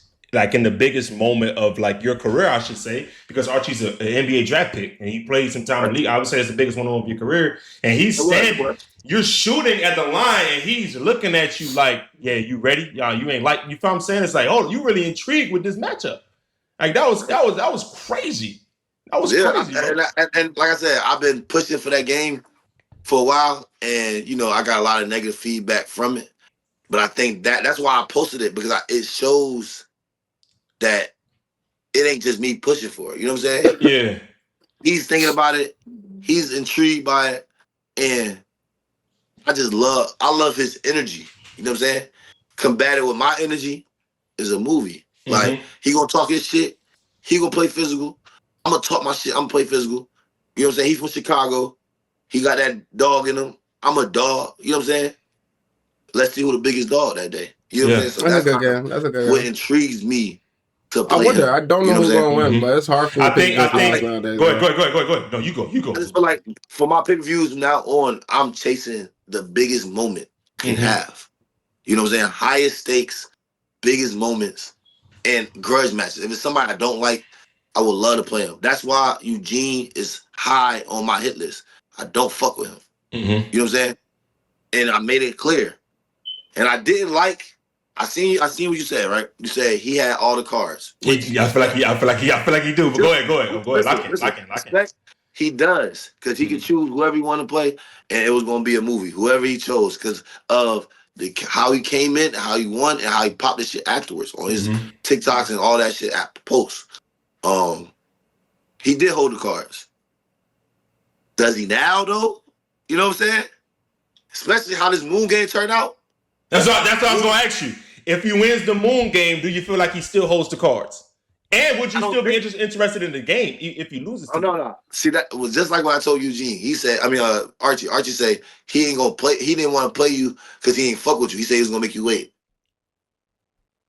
B: In the biggest moment of your career, I should say, because Archie's an NBA draft pick and he played some time in the league. I would say it's the biggest one of your career. And he's standing, you're shooting at the line and he's looking at you yeah, you ready? You ain't you feel what I'm saying? It's oh, you really intrigued with this matchup. That was crazy. That was crazy.
C: And like I said, I've been pushing for that game for a while, and I got a lot of negative feedback from it. But I think that's why I posted it, because it shows that it ain't just me pushing for it. You know what I'm saying?
B: Yeah.
C: He's thinking about it. He's intrigued by it. And I love his energy. You know what I'm saying? Combated with my energy is a movie.
B: Mm-hmm.
C: He gonna talk his shit. He gonna play physical. I'm gonna talk my shit. I'm gonna play physical. You know what I'm saying? He's from Chicago. He got that dog in him. I'm a dog. You know what I'm saying? Let's see who the biggest dog that day. You know what I'm saying? So
A: that's a good game. That's a good game.
C: What intrigues me to play.
A: I wonder. I don't know who's going to win, but it's hard for me
B: I think.
A: nowadays.
B: Go ahead. No, you go.
C: I just feel like for my pay-per-views from now on, I'm chasing the biggest moment can have. You know what I'm saying? Highest stakes, biggest moments, and grudge matches. If it's somebody I don't like, I would love to play him. That's why Eugene is high on my hit list. I don't fuck with him.
B: Mm-hmm.
C: You know what I'm saying? And I made it clear. And I didn't like. I seen what you said, right? You said he had all the cards.
B: I feel like he do. But go ahead. I can.
C: He does, because he can choose whoever he want to play, and it was going to be a movie. Whoever he chose, because of how he came in, how he won, and how he popped this shit afterwards on his TikToks and all that shit posts. He did hold the cards. Does he now though? You know what I'm saying? Especially how this Moon game turned out.
B: That's what I was gonna ask you. If he wins the Moon game, do you feel like he still holds the cards? And would you still be interested in the game if he loses?
C: No. See, that was just like when I told Eugene. He said, Archie. Archie said he ain't gonna play. He didn't want to play you because he ain't fuck with you. He said he was gonna make you wait.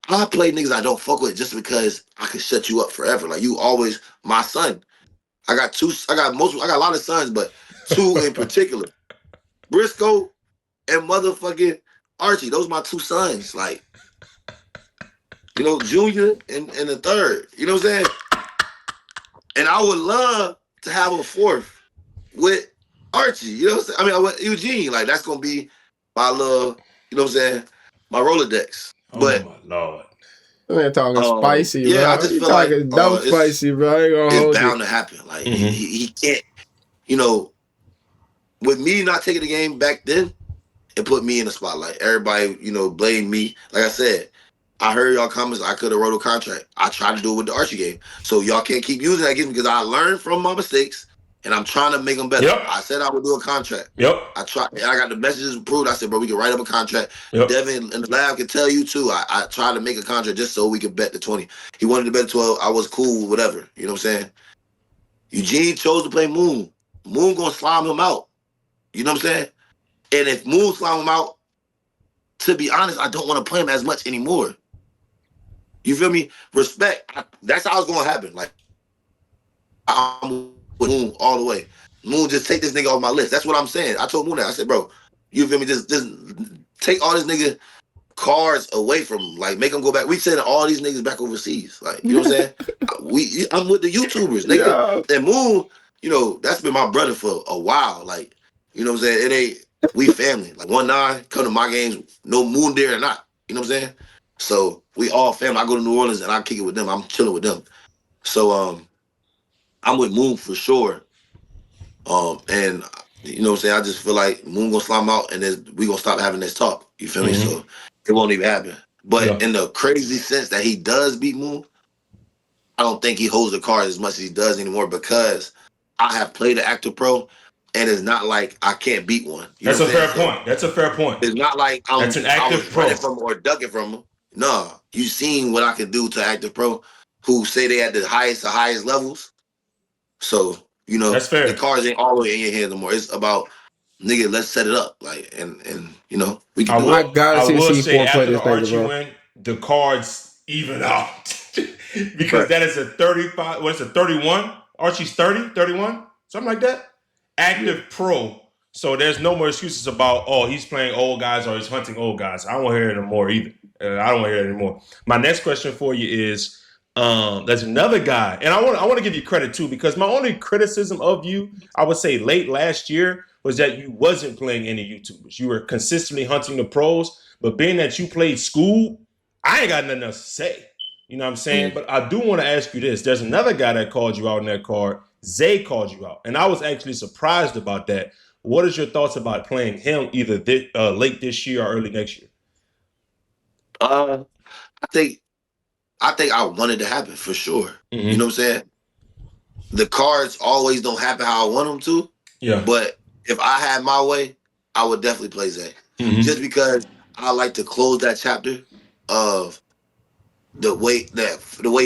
C: I play niggas I don't fuck with just because I can shut you up forever. Like you always my son. I got a lot of sons, but two in particular. Briscoe and motherfucking Archie. Those are my two sons. Like, Junior and the third. You know what I'm saying? And I would love to have a fourth with Archie. You know what I'm saying? I mean, with Eugene. Like, that's going to be my little, you know what I'm saying? My Rolodex.
B: Oh,
C: but,
B: my Lord.
A: Man, talking spicy, bro.
C: Yeah, I just feel like
A: dumb spicy, bro.
C: It's bound to happen. Like, he can't, with me not taking the game back then, it put me in the spotlight. Everybody, blame me. Like I said, I heard y'all comments. I could have wrote a contract. I tried to do it with the Archie game. So y'all can't keep using that against me because I learned from my mistakes and I'm trying to make them better.
B: Yep.
C: I said I would do a contract.
B: Yep.
C: I tried. And I got the messages approved. I said, bro, we can write up a contract.
B: Yep.
C: Devin in the lab can tell you too. I tried to make a contract just so we could bet the 20. He wanted to bet 12. I was cool, whatever. You know what I'm saying? Eugene chose to play Moon. Moon gonna slime him out. You know what I'm saying? And if Moon slime him out, to be honest, I don't want to play him as much anymore. You feel me? Respect. That's how it's going to happen. Like, I'm with Moon all the way. Moon, just take this nigga off my list. That's what I'm saying. I told Moon that. I said, bro, you feel me? Just take all this nigga cards away from him. Like, make him go back. We sending all these niggas back overseas. Like, you know what I'm saying? I'm with the YouTubers, nigga. Yeah. And Moon, that's been my brother for a while. Like, you know what I'm saying? We family. Like 1NE1NEM, come to my games, no Moon there or not. You know what I'm saying? So we all family. I go to New Orleans and I kick it with them. I'm chilling with them. So I'm with Moon for sure. And you know what I'm saying? I just feel like Moon gonna slime out and then we gonna stop having this talk. You feel me? So it won't even happen. But in the crazy sense that he does beat Moon, I don't think he holds the cards as much as he does anymore because I have played an active pro. And it's not like I can't beat one.
B: That's a fair point. That's a fair point.
C: It's not like I was
B: pro.
C: running from or ducking from them. No, you seen what I can do to active pro who say they at the highest levels. So,
B: that's fair.
C: The cards ain't all the way in your hands no more. It's about, nigga, let's set it up. Like, and we can do it.
A: I
B: will say after the Archie win, the cards even out. Because that is a 35, what's it, 31? Archie's 30, 31? Something like that. Active pro, so there's no more excuses about he's playing old guys or he's hunting old guys. I don't want to hear it anymore either. I don't want to hear it anymore. My next question for you is, there's another guy, and I want to give you credit too because my only criticism of you, I would say late last year, was that you wasn't playing any YouTubers. You were consistently hunting the pros, but being that you played school, I ain't got nothing else to say. You know what I'm saying? But I do want to ask you this: there's another guy that called you out in that card. Zay called you out, and I was actually surprised about that. What is your thoughts about playing him either late this year or early next year?
C: I think I wanted to happen for sure. You know what I'm saying? The cards always don't happen how I want them to. Yeah. But if I had my way, I would definitely play Zay. Just because I like to close that chapter of the way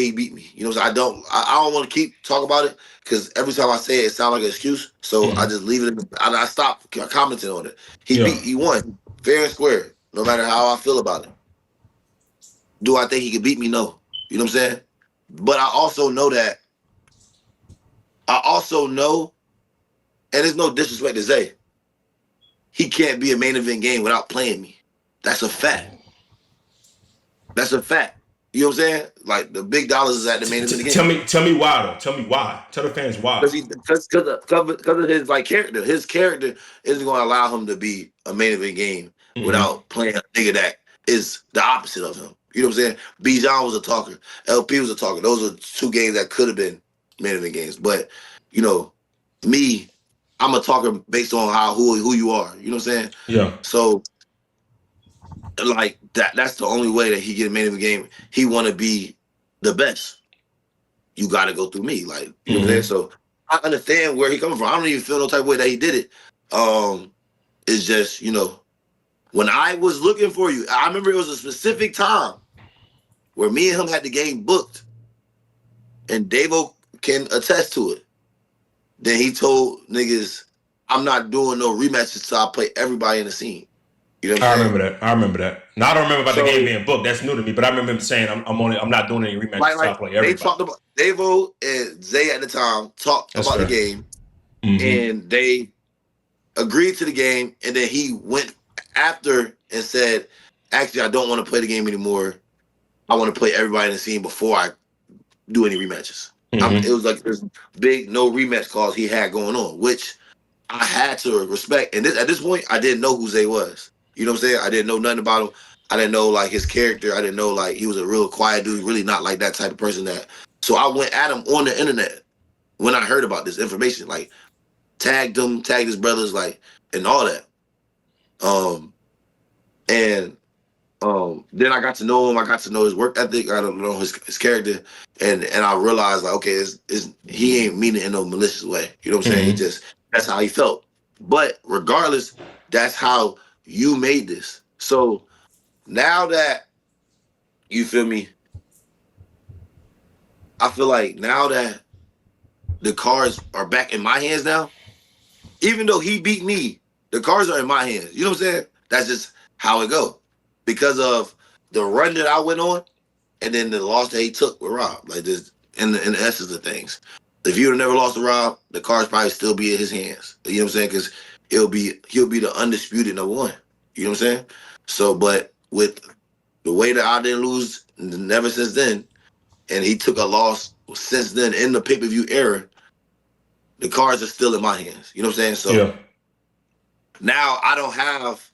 C: he beat me. You know what I'm saying? I don't want to keep talking about it because every time I say it sounds like an excuse. So I just leave it. I stop commenting on it. He won fair and square, no matter how I feel about it. Do I think he could beat me? No. You know what I'm saying? But I also know, and there's no disrespect to Zay, he can't be a main event game without playing me. That's a fact. That's a fact. You know what I'm saying? Like, the big dollars is at the main event game.
B: Tell me why, though. Tell me why. Tell the fans why.
C: Because of his character. His character isn't going to allow him to be a main event game without playing a nigga that is the opposite of him. You know what I'm saying? Bijan was a talker. LP was a talker. Those are two games that could have been main event games. But, me, I'm a talker based on who you are. You know what I'm saying? Yeah. So like that's the only way that he get made of the game. He want to be the best. You got to go through me. Like, you know what I'm saying? So I understand where he coming from. I don't even feel no type of way that he did it. It's just, when I was looking for you, I remember it was a specific time where me and him had the game booked, and Davo can attest to it. Then he told niggas, I'm not doing no rematches till I play everybody in the scene. You know what I'm saying?
B: I remember that. Now I don't remember about the game being booked. That's new to me. But I remember him saying, I'm not doing any rematches till I play everybody.
C: They talked about Davo and Zay at the time talked about the game, and they agreed to the game, and then he went after and said, actually, I don't want to play the game anymore. I want to play everybody in the scene before I do any rematches. It was like this big no rematch clause he had going on, which I had to respect. And at this point, I didn't know who Zay was. You know what I'm saying? I didn't know nothing about him. I didn't know like his character. I didn't know like he was a real quiet dude, really not like that type of person. So I went at him on the internet when I heard about this information, like tagged him, tagged his brothers, like, and all that. Then I got to know him. I got to know his work ethic. I don't know his character, and I realized like, okay, he ain't mean it in no malicious way. You know what I'm saying? He just, that's how he felt. But regardless, that's how you made this. So now that you feel me, I feel like now that the cards are back in my hands now, even though he beat me, the cards are in my hands. You know what I'm saying? That's just how it go. Because of the run that I went on, and then the loss that he took with Rob, like this, in the essence of things. If you would have never lost to Rob, the cards probably still be in his hands. You know what I'm saying? Because he'll be the undisputed number one. You know what I'm saying? So, but with the way that I didn't lose never since then, and he took a loss since then in the pay-per-view era, the cards are still in my hands. You know what I'm saying? So now I don't have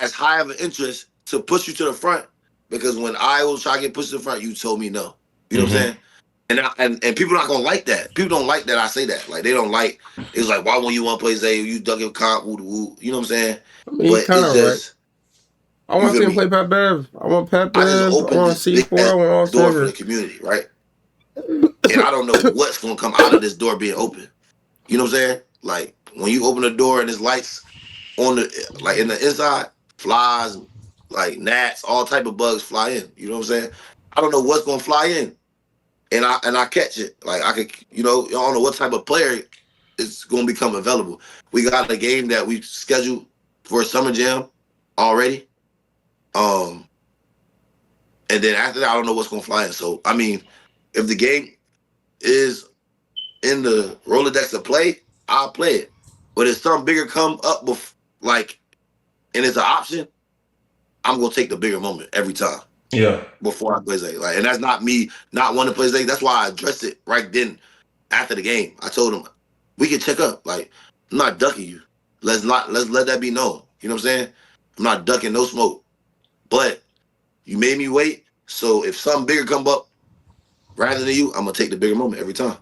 C: as high of an interest to push you to the front, because when I was trying to get pushed to the front, you told me no. You know what I'm saying? And people not gonna like that. People don't like that I say that. Like, they don't like. It's like, why won't you want to play Zay? You dug your comp, woo woo. You know what I'm saying?
A: I mean, but it's just. Right. I want to see him play Pat Bev. I want Pat Bev. I want C4. I want all
C: door for the community, right? And I don't know what's gonna come out of this door being open. You know what I'm saying? Like, when you open the door and there's lights on the, like, in the inside, flies, like gnats, all type of bugs fly in. You know what I'm saying? I don't know what's gonna fly in, and I catch it. Like, I could, I don't know what type of player is gonna become available. We got a game that we scheduled for a summer jam already. And then after that, I don't know what's gonna fly in. So I mean, if the game is in the Rolodex to play, I'll play it. But if something bigger come up, and it's an option, I'm gonna take the bigger moment every time.
B: Yeah.
C: Before I play Zay. Like, and that's not me not wanting to play Zay. That's why I addressed it right then after the game. I told him, we can check up. Like, I'm not ducking you. Let's let that be known. You know what I'm saying? I'm not ducking no smoke. But you made me wait. So if something bigger come up rather than you, I'm gonna take the bigger moment every time.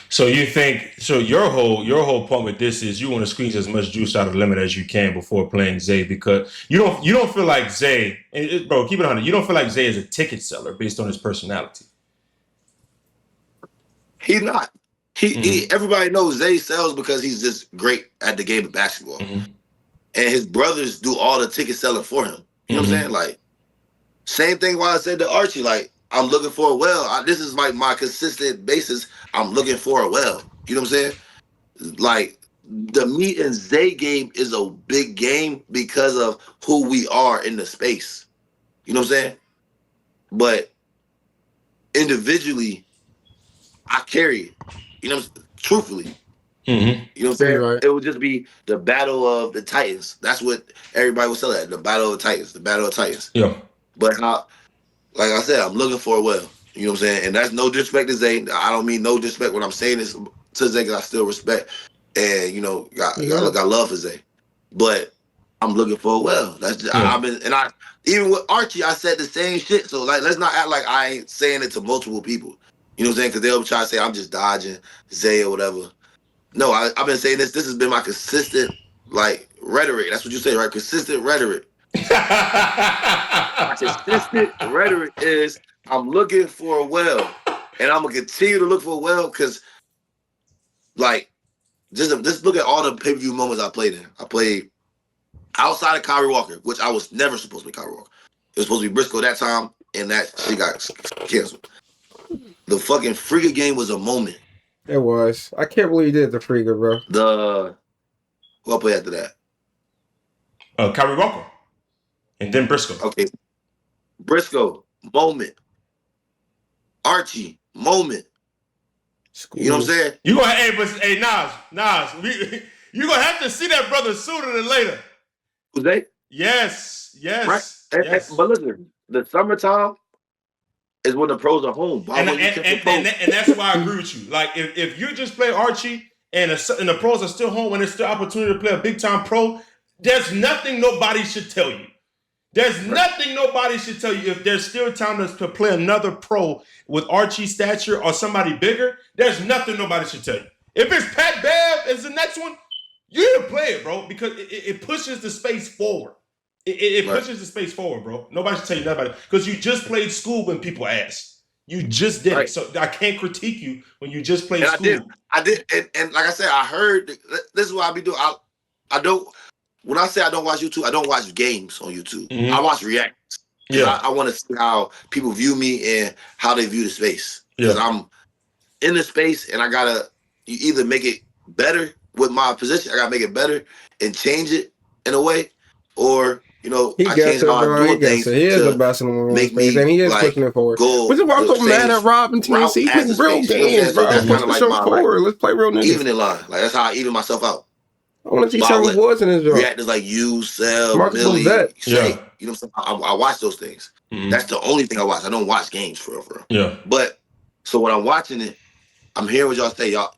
B: So you think, so your whole point with this is you want to squeeze as much juice out of the lemon as you can before playing Zay, because you don't feel like Zay, bro, keep it 100. You don't feel like Zay is a ticket seller based on his personality.
C: He's not. He everybody knows Zay sells because he's just great at the game of basketball. And his brothers do all the ticket selling for him. You know what I'm saying? Like, same thing why I said to Archie, like, I'm looking for a well. This is like my consistent basis. I'm looking for a well. You know what I'm saying? Like, the me and Zay game is a big game because of who we are in the space. You know what I'm saying? But individually, I carry it. You know, truthfully. You know what I'm saying? Right. It would just be the battle of the Titans. That's what everybody would say that. The battle of the Titans. The battle of the Titans.
B: Yeah.
C: But like I said, I'm looking for a well. You know what I'm saying? And that's no disrespect to Zay. I don't mean no disrespect. What I'm saying is to Zay, because I still respect and got love for Zay. But I'm looking for a well. That's just, even with Archie, I said the same shit. So, like, let's not act like I ain't saying it to multiple people. You know what I'm saying? Because they'll try to say I'm just dodging Zay or whatever. No, I've been saying this. This has been my consistent, like, rhetoric. That's what you say, right? Consistent rhetoric My consistent rhetoric is I'm looking for a well, and I'm gonna continue to look for a well because, like, just look at all the pay-per-view moments I played in. I played outside of Kyrie Walker, which I was never supposed to be Kyrie Walker. It was supposed to be Briscoe that time, and that shit got canceled. The fucking Frigga game was a moment.
A: It was. I can't believe you did the Frigga, bro.
C: Who I play after that?
B: Kyrie Walker. And then Briscoe.
C: Okay. Briscoe, moment. Archie, moment.
A: School.
C: You know what I'm saying?
B: You gonna Nas, you gonna have to see that brother sooner than later.
C: Who's they?
B: Yes.
C: Right. But listen, the summertime is when the pros are home.
B: And that's why I agree with you. Like if you just play Archie and the pros are still home and there's still opportunity to play a big time pro, there's nothing nobody should tell you. There's nothing nobody should tell you if there's still time to play another pro with Archie stature or somebody bigger. There's nothing nobody should tell you. If it's Pat Bev as the next one, you need to play it, bro, because it pushes the space forward. It pushes the space forward, bro. Nobody should tell you nothing about it because you just played school when people ask. You just did it. So I can't critique you when you just played school.
C: I did. And like I said, I heard, this is what I be doing. I don't, when I say I don't watch YouTube, I don't watch games on YouTube.
B: Mm-hmm.
C: I watch reacts.
B: Yeah.
C: I want to see how people view me and how they view the space. Because I'm in the space and you either make it better with my position, I got to make it better and change it in a way, or, you know,
A: I change how I'm doing things. He is the best in the world space, and he is pushing it forward. Which is why I'm so mad at Rob and TNC. He's playing real games, bro. Push the show forward. Let's play real niggas.
C: Even in line. Like, that's how I even myself out.
A: I want to see Trevor Woods in his job.
C: Reactors like you, Sel, Millie, Shay. You know what I'm saying? I watch those things. Mm-hmm. That's the only thing I watch. I don't watch games for real.
B: Yeah.
C: But, so when I'm watching it, I'm hearing what y'all say. Y'all,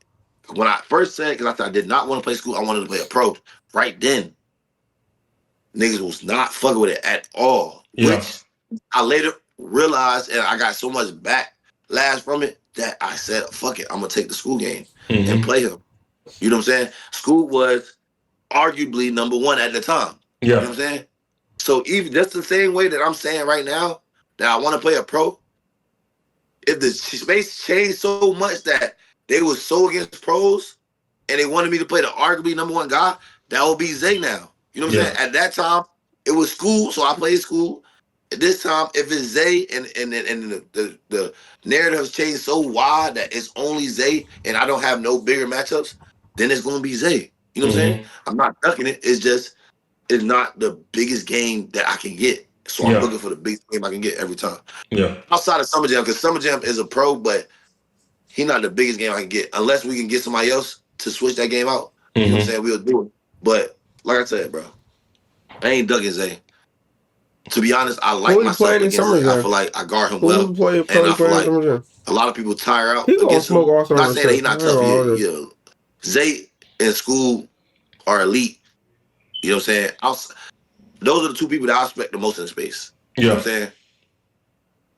C: when I first said, because I said I did not want to play school, I wanted to play a pro. Right then, niggas was not fucking with it at all. Yeah. Which I later realized, and I got so much backlash from it, that I said, fuck it, I'm going to take the school game and play him. You know what I'm saying? School was arguably number one at the time. Yeah. You know what I'm saying? So even that's the same way that I'm saying right now that I want to play a pro. If the space changed so much that they was so against pros and they wanted me to play the arguably number one guy, that would be Zay now. You know what I'm saying? At that time, it was school, so I played school. At this time, if it's Zay and the narrative has changed so wide that it's only Zay and I don't have no bigger matchups, then it's going to be Zay. You know what I'm saying? I'm not ducking it. It's not the biggest game that I can get. So I'm looking for the biggest game I can get every time. Yeah. Outside of Summer Jam, because Summer Jam is a pro, but he's not the biggest game I can get. Unless we can get somebody else to switch that game out. You know what I'm saying? We'll do it. But like I said, bro, I ain't ducking Zay. To be honest, I like myself against Zay. I feel like I guard him well. And I feel like a lot of people tire out against him. I'm not saying that he's not tough. Yeah. Zay and School are elite. You know what I'm saying? Those are the two people that I respect the most in the space. You know what I'm saying?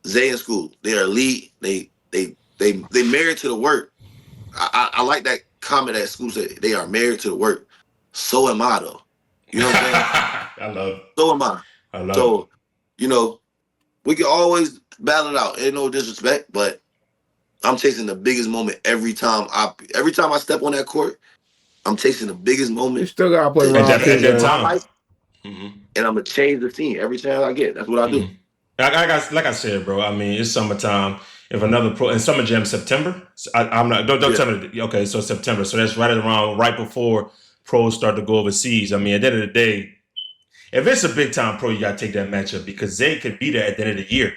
C: Zay and School, they are elite. They married to the work. I like that comment that School said. They are married to the work. So am I, though. You know what I'm saying?
B: I love it.
C: So am I. So, you know, we can always battle it out. Ain't no disrespect, but I'm chasing the biggest moment every time I step on that court. I'm chasing the biggest moment.
A: You still gotta play at
B: that time.
C: And I'm gonna change the team every chance I get. That's what I do.
B: Like I said, bro. I mean, it's summertime. If another pro in Summer Jam September, I'm not. Don't tell me. Okay, so September. So that's right before pros start to go overseas. I mean, at the end of the day, if it's a big time pro, you gotta take that matchup because Zay could be there at the end of the year.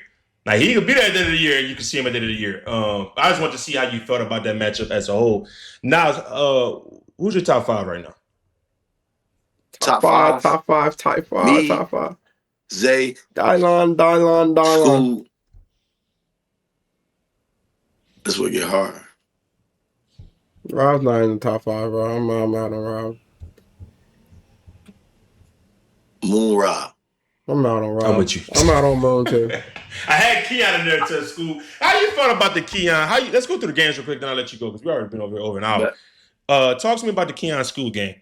B: Like he could be there at the end of the year, and you can see him at the end of the year. I just want to see how you felt about that matchup as a whole. Now, who's your top five right now?
C: Top five. Me,
A: top five.
C: Zay,
A: Dylon.
C: School. This will get hard.
A: Rob's not in the top five, bro. I'm out on Rob.
C: Moon Rob.
A: I'm out on Rob.
B: I'm with you.
A: I'm out on Moon too.
B: I had Keon in there to School. How you felt about the Keon? Let's go through the games real quick, then I'll let you go because we already been over an hour. Talk to me about the Keon School game.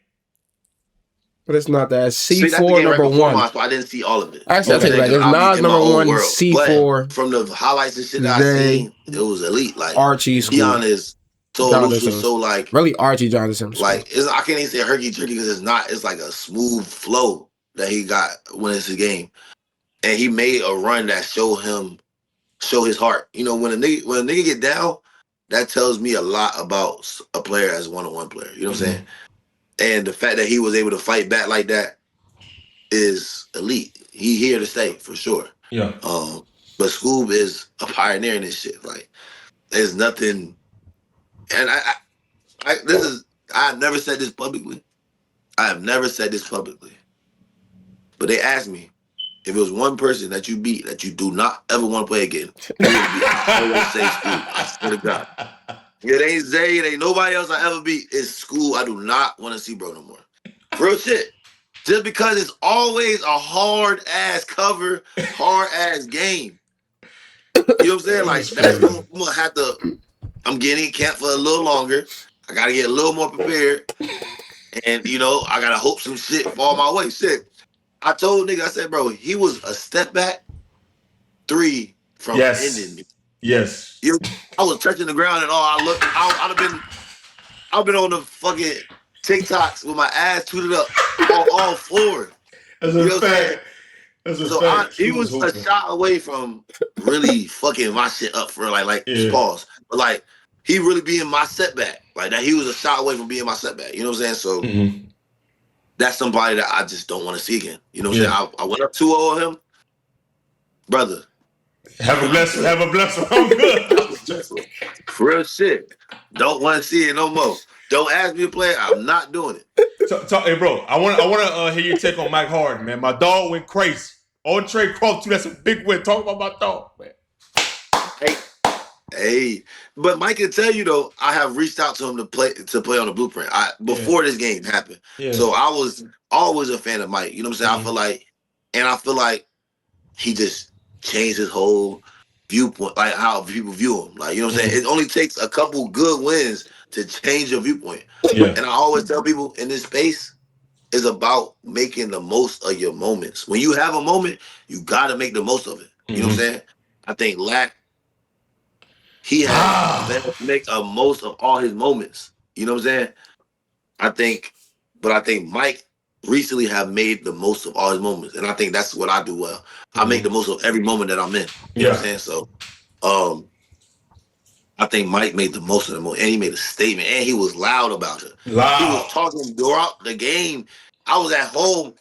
A: But it's not that. C4 number one.
C: So I didn't see all of it.
A: Actually, I'll take it back. It's Nas number one, C4.
C: But from the highlights and shit that I seen, it was elite. Like
A: Archie
C: Keon is so elusive, so like
A: really Archie Johnson.
C: Like I can't even say herky jerky because it's not. It's like a smooth flow that he got when it's a game, and he made a run that show his heart. You know, when a nigga get down, that tells me a lot about a player as a one-on-one player. You know what I'm saying? And the fact that he was able to fight back like that is elite. He here to stay for sure.
B: Yeah.
C: But Scoob is a pioneer in this shit. Like, there's nothing. And I've never said this publicly. I have never said this publicly. But they asked me if it was one person that you beat that you do not ever want to play again. I always say Scoob. I swear to God. It ain't Zay, it ain't nobody else I ever beat. It's Scoob. I do not want to see bro no more. Real shit. Just because it's always a hard ass cover, hard ass game. You know what I'm saying? Like that's I'm gonna have to. I'm getting in camp for a little longer. I gotta get a little more prepared, and I gotta hope some shit fall my way. Shit, I told nigga, I said, bro, he was a step back 3 from ending me.
B: Yes.
C: I was touching the ground and all. I've been on the fucking TikToks with my ass tooted up all forward.
B: That's a fact.
C: He was a shot away from really fucking my shit up for pause. But like he really being my setback. Like that he was a shot away from being my setback. You know what I'm saying? So that's somebody that I just don't want to see again. You know what I'm saying? I went up 2-0 on him. Brother.
B: Have a blessing. I'm good.
C: Real shit. Don't want to see it no more. Don't ask me to play. I'm not doing it.
B: Hey, bro. I want to hear your take on Mike Harden, man. My dog went crazy. On Trey Crawford, too. That's a big win. Talk about my dog, man.
C: Hey. But Mike can tell you, though, I have reached out to him to play on the blueprint before this game happened. Yeah. So I was always a fan of Mike. You know what I'm saying? I feel like he just changed his whole viewpoint, like how people view him. Like, you know what I'm saying? It only takes a couple good wins to change your viewpoint. Yeah. And I always tell people in this space is about making the most of your moments. When you have a moment, you got to make the most of it. You know what I'm saying? I think Lack, he has to make a most of all his moments. You know what I'm saying? I think Mike recently have made the most of all his moments. And I think that's what I do well. I make the most of every moment that I'm in. You know what I'm saying? So, I think Mike made the most of the moment, and he made a statement, and he was loud about it. He was talking throughout the game. I was at home,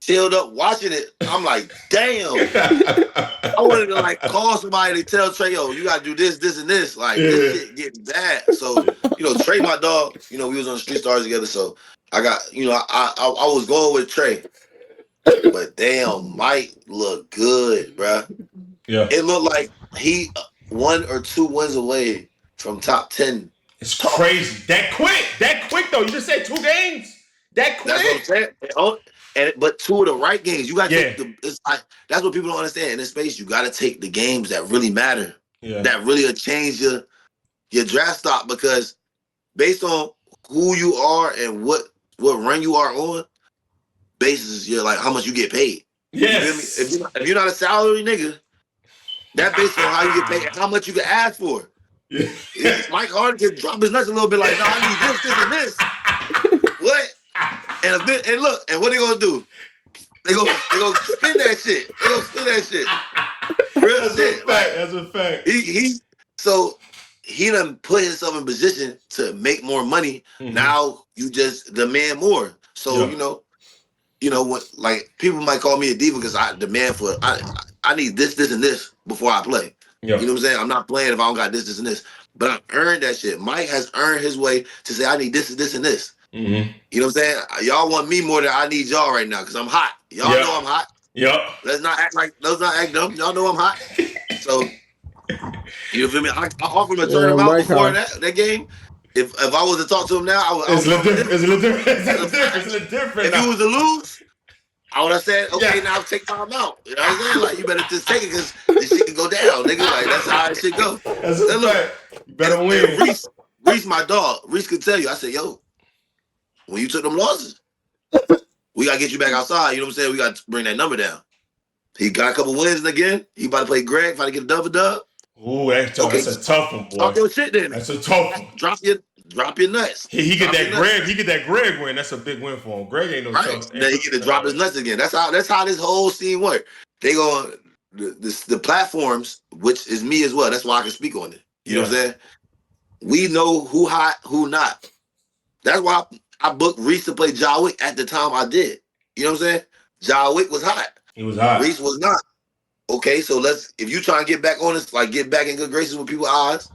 C: chilled up, watching it. I'm like, damn. I wanted to call somebody to tell Trey, yo, you gotta do this, this, and this. Like this shit getting bad. So, Trey, my dog, we was on the Street Stars together. So I got, I was going with Trey. But damn, Mike looked good, bro. Yeah. It looked like he 1 or 2 wins away from top 10.
B: It's crazy. That quick though. You just said 2 games. That quick.
C: That's what I'm saying. But 2 of the right games. You gotta take that's what people don't understand. In this space, you gotta take the games that really matter. Yeah. That really change your draft stock, because based on who you are and what run you are on, basis you're like how much you get paid.
B: Yes.
C: You feel me? If you're not a salary nigga, that based on how you get paid and how much you can ask for. Yeah. Mike Harden can drop his nuts a little bit like, no, I need this, and this. What? And look, and what they gonna do? They gonna spin that shit. They gonna spin that shit. Real
B: That's
C: shit.
B: That's a fact.
C: He done put himself in position to make more money. Now you just demand more. So what, like, people might call me a diva because I demand for I need this, and this before I play. Yep. You know what I'm saying? I'm not playing if I don't got this, and this. But I earned that shit. Mike has earned his way to say I need this, and this. Mm-hmm. You know what I'm saying? Y'all want me more than I need y'all right now because I'm hot. Y'all know I'm hot.
B: Yep.
C: Let's not act dumb. Y'all know I'm hot. So you feel me? I offered him a turnabout before that game. If I was to talk to him now,
B: it's a little different.
C: If you was to lose, I would have said, okay, now take time out. You know what I'm saying? Like, you better just take it because this shit can go down, nigga. Like, that's how it shit go.
B: That's a fact. You better win.
C: Reese, my dog, Reese could tell you. I said, yo, when you took them losses, We got to get you back outside. You know what I'm saying? We got to bring that number down. He got a couple wins again. He about to play Greg, about to get a dub.
B: Ooh, that's a tough one, boy.
C: Talk your shit then.
B: That's a tough one.
C: Drop your nuts.
B: He get that Greg. He get that Greg win. That's a big win for him. Greg ain't no tough.
C: Then he get to drop his nuts again. That's how this whole scene work. They go the platforms, which is me as well. That's why I can speak on it. You know what I'm saying? We know who hot, who not. That's why I booked Reese to play Ja Wick at the time I did. You know what I'm saying? Ja Wick was hot.
B: He was hot.
C: Reese was not. Okay, so if you try to get back on this, like get back in good graces with people's eyes,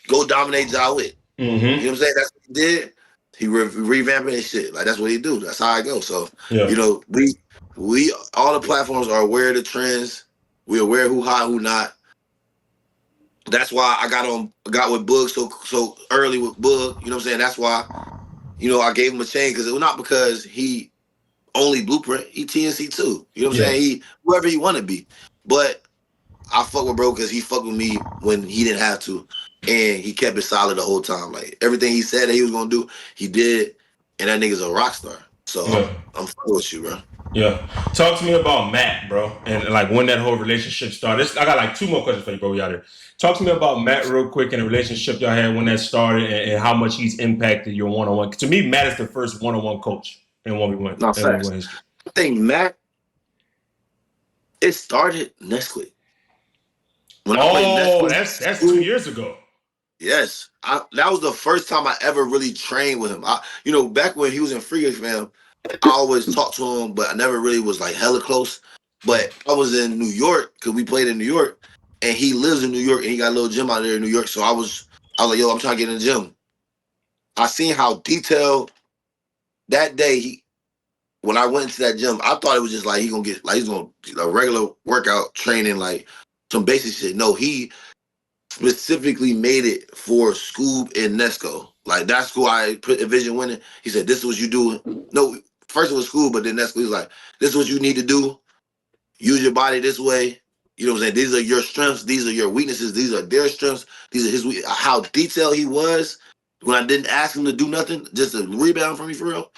C: go dominate Ja Wick.
B: Mm-hmm.
C: You know what I'm saying? That's what he did. He revamping his shit. Like that's what he do. That's how I go. So you know, we all the platforms are aware of the trends. We're aware of who hot, who not. That's why I got with Boog so early with Boog. You know what I'm saying? That's why, you know, I gave him a chain because it was not because he only Blueprint. He TNC too. You know what I'm saying? He whoever he want to be. But I fuck with bro because he fucked with me when he didn't have to. And he kept it solid the whole time. Like everything he said that he was gonna do, he did. And that nigga's a rock star. So I'm fucking with you, bro.
B: Yeah. Talk to me about Matt, bro. And like when that whole relationship started. I got like 2 more questions for you, bro. We out here. Talk to me about Matt real quick and the relationship y'all had when that started and how much he's impacted your one-on-one. To me, Matt is the first one-on-one coach in 1v1.
C: Not facts. I think Matt, it started Nesquik.
B: When I played Nesquik, that's 2 years ago.
C: Yes. That was the first time I ever really trained with him. You know, back when he was in Free fam, I always talked to him, but I never really was like hella close. But I was in New York because we played in New York, and he lives in New York, and he got a little gym out there in New York. So I was like, yo, I'm trying to get in the gym. I seen how detailed that day when I went into that gym, I thought it was just like he's gonna get a regular workout training, like some basic shit. No, he specifically made it for Scoob and Nesco. Like that's who I put Envision winning. He said, "This is what you do." No, first it was Scoob, but then Nesco was like, "This is what you need to do. Use your body this way." You know what I'm saying? These are your strengths. These are your weaknesses. These are their strengths. These are his. How detailed he was when I didn't ask him to do nothing, just a rebound for me for real,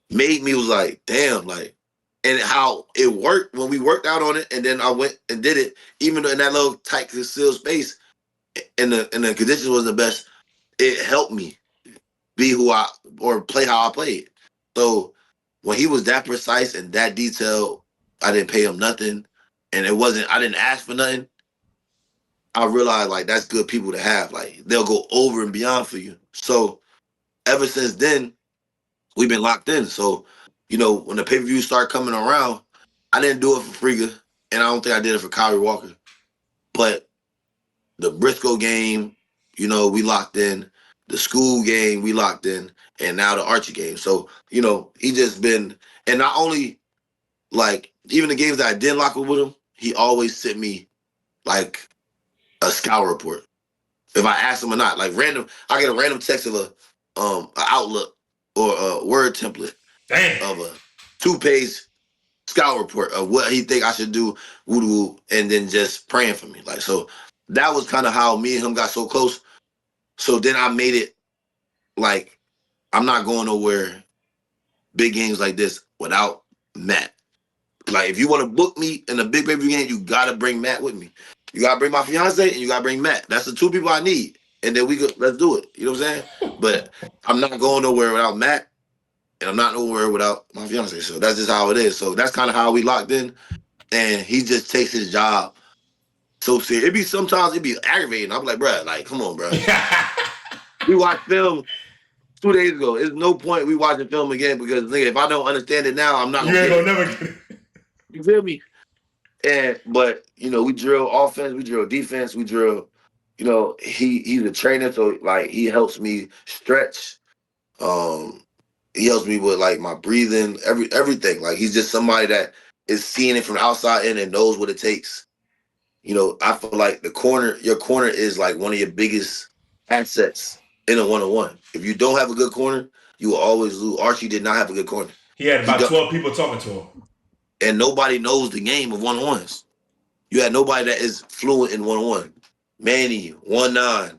C: made me was like, damn, like, and how it worked when we worked out on it, and then I went and did it, even in that little tight concealed space, and the conditions wasn't the best. It helped me be or play how I played. So when he was that precise and that detailed, I didn't pay him nothing, and I didn't ask for nothing. I realized like that's good people to have. Like they'll go over and beyond for you. So ever since then, we've been locked in. So, you know, when the pay-per-views start coming around, I didn't do it for Friga, and I don't think I did it for Kyrie Walker. But the Briscoe game, you know, we locked in. The school game, we locked in. And now the Archie game. So, you know, he just been, and not only, like, even the games that I didn't lock up with him, he always sent me, like, a scout report. If I asked him or not. Like, I get a random text of an Outlook or a Word template of a 2-page scout report of what he think I should do, woo, and then just praying for me. Like, so that was kind of how me and him got so close. So then I made it like, I'm not going nowhere big games like this without Matt. Like, if you want to book me in a big pay-per-view game, you got to bring Matt with me. You got to bring my fiance and you got to bring Matt. That's the 2 people I need. And then let's do it. You know what I'm saying? But I'm not going nowhere without Matt, and I'm not nowhere without my fiance. So that's just how it is. So that's kind of how we locked in. And he just takes his job so serious. Sometimes it'd be aggravating. I'm like, bro, like, come on, bro. We watched film 2 days ago. There's no point we watching film again because, nigga, if I don't understand it now, I'm not
B: gonna get it. Never get it.
C: You feel me? But you know, we drill offense, we drill defense, we drill. You know, he's a trainer, so like he helps me stretch. He helps me with like my breathing, everything. Like he's just somebody that is seeing it from the outside in and knows what it takes. You know, I feel like your corner is like one of your biggest assets in a one-on-one. If you don't have a good corner, you will always lose. Archie did not have a good corner.
B: He had about 12 people talking to him.
C: And nobody knows the game of one-on-ones. You had nobody that is fluent in one-on-one. Manny, 1NE1NEM,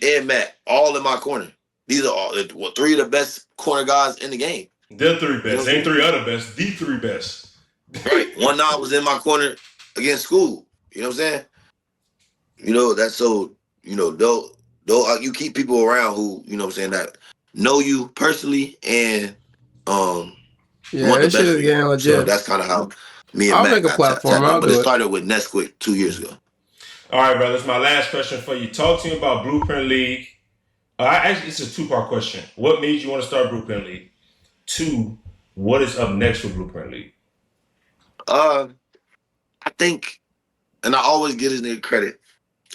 C: and Matt, all in my corner. These are all 3 of the best corner guys in the game.
B: The three best. Ain't three other best. The three best.
C: Right. 1NE1NEM was in my corner against school. You know what I'm saying? That's so, though you keep people around who, what I'm saying, that know you personally and want the best for you. Legit. So that's kind of how me and
A: Matt
C: make a
A: platform.
C: But it started with Nesquik 2 years ago.
B: All right, brother. That's my last question for you. Talk to me about Blueprint League. Actually, it's a two-part question. What made you want to start Blueprint League? 2, what is up next for Blueprint League?
C: I think, and I always give this nigga credit.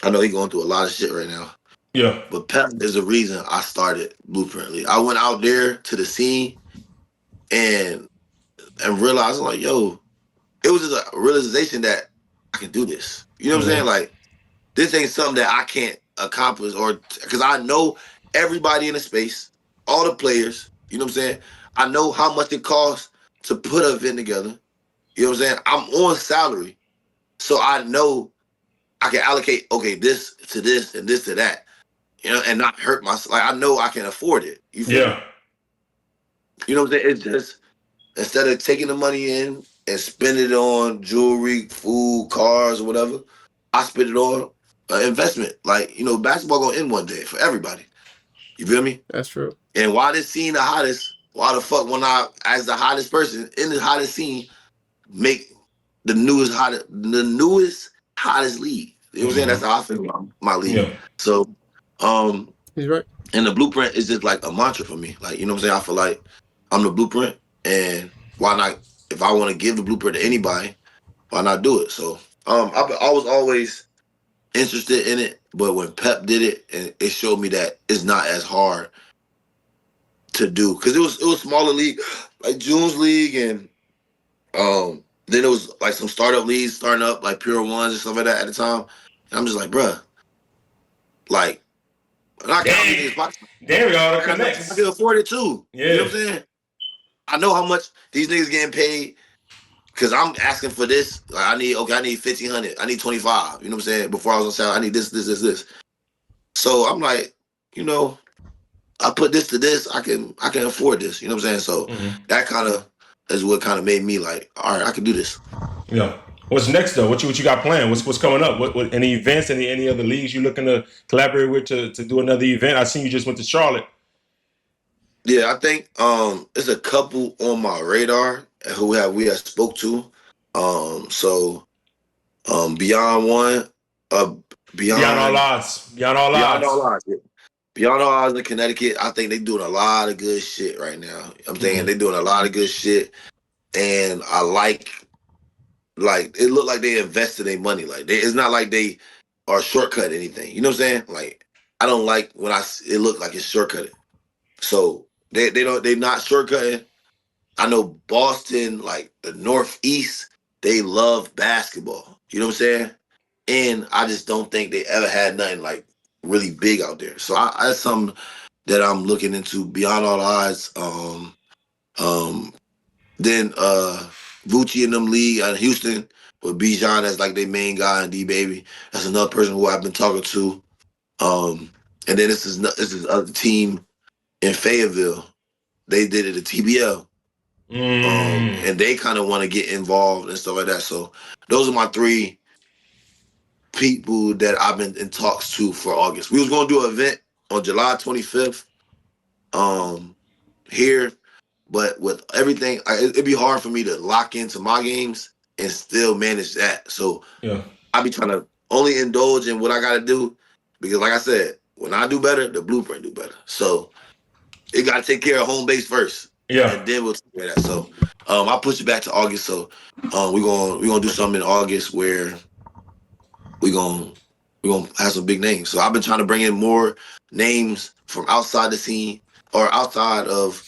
C: I know he's going through a lot of shit right now.
B: Yeah.
C: But Pep is the reason I started Blueprint League. I went out there to the scene and realized, like, yo, it was just a realization that I can do this. You know what I'm saying? Like, this ain't something that I can't accomplish, or because I know everybody in the space, all the players. You know what I'm saying? I know how much it costs to put an event together. You know what I'm saying? I'm on salary, so I know I can allocate, okay, this to this and this to that, and not hurt myself. Like, I know I can afford it. You feel me? You know what I'm saying? It's just, instead of taking the money in and spending it on jewelry, food, cars, or whatever, I spend it on investment. Like, basketball gonna end one day for everybody. You feel me?
A: That's true.
C: And why this scene the hottest? Why the fuck when I, as the hottest person in the hottest scene, make the newest hottest league? You know what I'm saying? That's how I feel about my league. Yeah. So,
A: he's right.
C: And the blueprint is just like a mantra for me. Like, you know what I'm saying? I feel like I'm the blueprint, and why not? If I want to give the blueprint to anybody, why not do it? So, I was always interested in it, but when Pep did it, and it showed me that it's not as hard to do, because it was smaller league, like June's league, and then it was like some startup leagues starting up, like Pure Ones and stuff like that at the time. And I'm just like, bruh, like, I count these niggas.
B: There we go. I
C: can afford it too. Yeah. You know what I'm saying? I know how much these niggas getting paid, because I'm asking for this. Like, I need $1,500. I need 25. You know what I'm saying? Before I was on salary, I need this. So I'm like, I put this to this. I can afford this. You know what I'm saying? So that kind of is what kind of made me like, all right, I can do this.
B: Yeah. What's next though? What you got planned? What's coming up? What any events? Any other leagues you looking to collaborate with to do another event? I seen you just went to Charlotte.
C: Yeah, I think there's a couple on my radar who we have spoke to. So Beyond One,
B: Beyond All Odds.
C: Beyond All Odds. Yeah. Beyond All Odds in Connecticut, I think they're doing a lot of good shit right now. I'm saying they're doing a lot of good shit, and I like it looked like they invested their money. Like, it's not like they are shortcut anything. You know what I'm saying? Like, I don't like when it look like it's shortcutted. So they're not shortcutting. I know Boston, like the Northeast, they love basketball. You know what I'm saying? And I just don't think they ever had nothing like really big out there. So that's something that I'm looking into. Beyond All Odds. Then Vucci and them league in Houston with Bijan as like their main guy, and D Baby. That's another person who I've been talking to. And then this is other team in Fayetteville. They did it at TBL. And they kind of want to get involved and stuff like that. So those are my 3 people that I've been in talks to for August. We was going to do an event on July 25th here, but with everything, it'd be hard for me to lock into my games and still manage that. So I be trying to only indulge in what I got to do, because like I said, when I do better, the blueprint do better. So it got to take care of home base first.
B: Yeah.
C: And then we'll take care of that. So I'll push it back to August. So we're gonna do something in August where we're gonna have some big names. So I've been trying to bring in more names from outside the scene or outside of,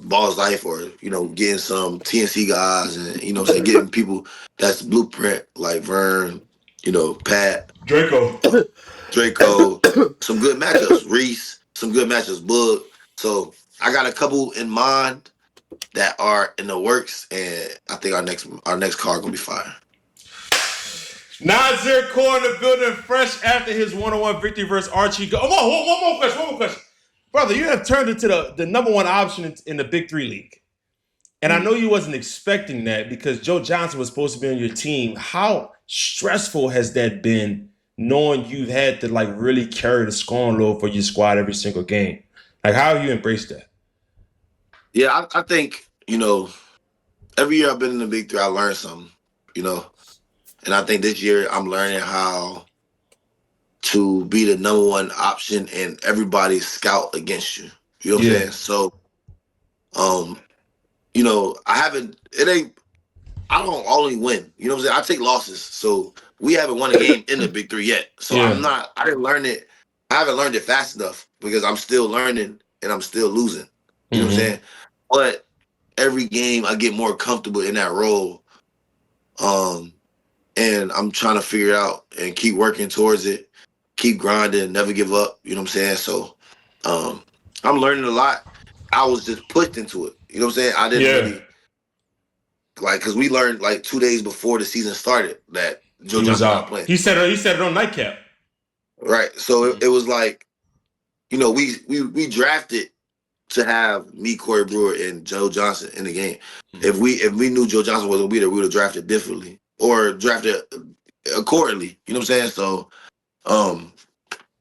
C: Ball's Life, or, getting some TNC guys, and, say getting people that's blueprint, like Vern, Pat.
B: Draco.
C: Some good matchups. Reese, some good matchups. Bug. So I got a couple in mind that are in the works, and I think our next card gonna be fire.
B: Nazir Core in the building, fresh after his 1-on-1 victory versus Archie. One more question. brother, you have turned into the number one option in the Big Three league. And I know you wasn't expecting that because Joe Johnson was supposed to be on your team. How stressful has that been knowing you've had to like really carry the scoring load for your squad every single game? Like, how have you embraced that?
C: Yeah, I think, every year I've been in the Big Three, I learned something, And I think this year I'm learning how to be the number one option and everybody scout against you. You know what I'm saying? So, I don't only win. You know what I'm saying? I take losses. So we haven't won a game in the Big Three yet. So I didn't learn it. I haven't learned it fast enough because I'm still learning and I'm still losing. You know what I'm saying? But every game I get more comfortable in that role. And I'm trying to figure it out and keep working towards it, keep grinding, never give up. You know what I'm saying? So I'm learning a lot. I was just pushed into it. You know what I'm saying? I didn't really because we learned 2 days before the season started that Joe Johnson not playing.
B: He said it on Nightcap.
C: Right. So it was we drafted to have me, Corey Brewer, and Joe Johnson in the game. If we knew Joe Johnson wasn't be there, we would have drafted differently or drafted accordingly. You know what I'm saying? So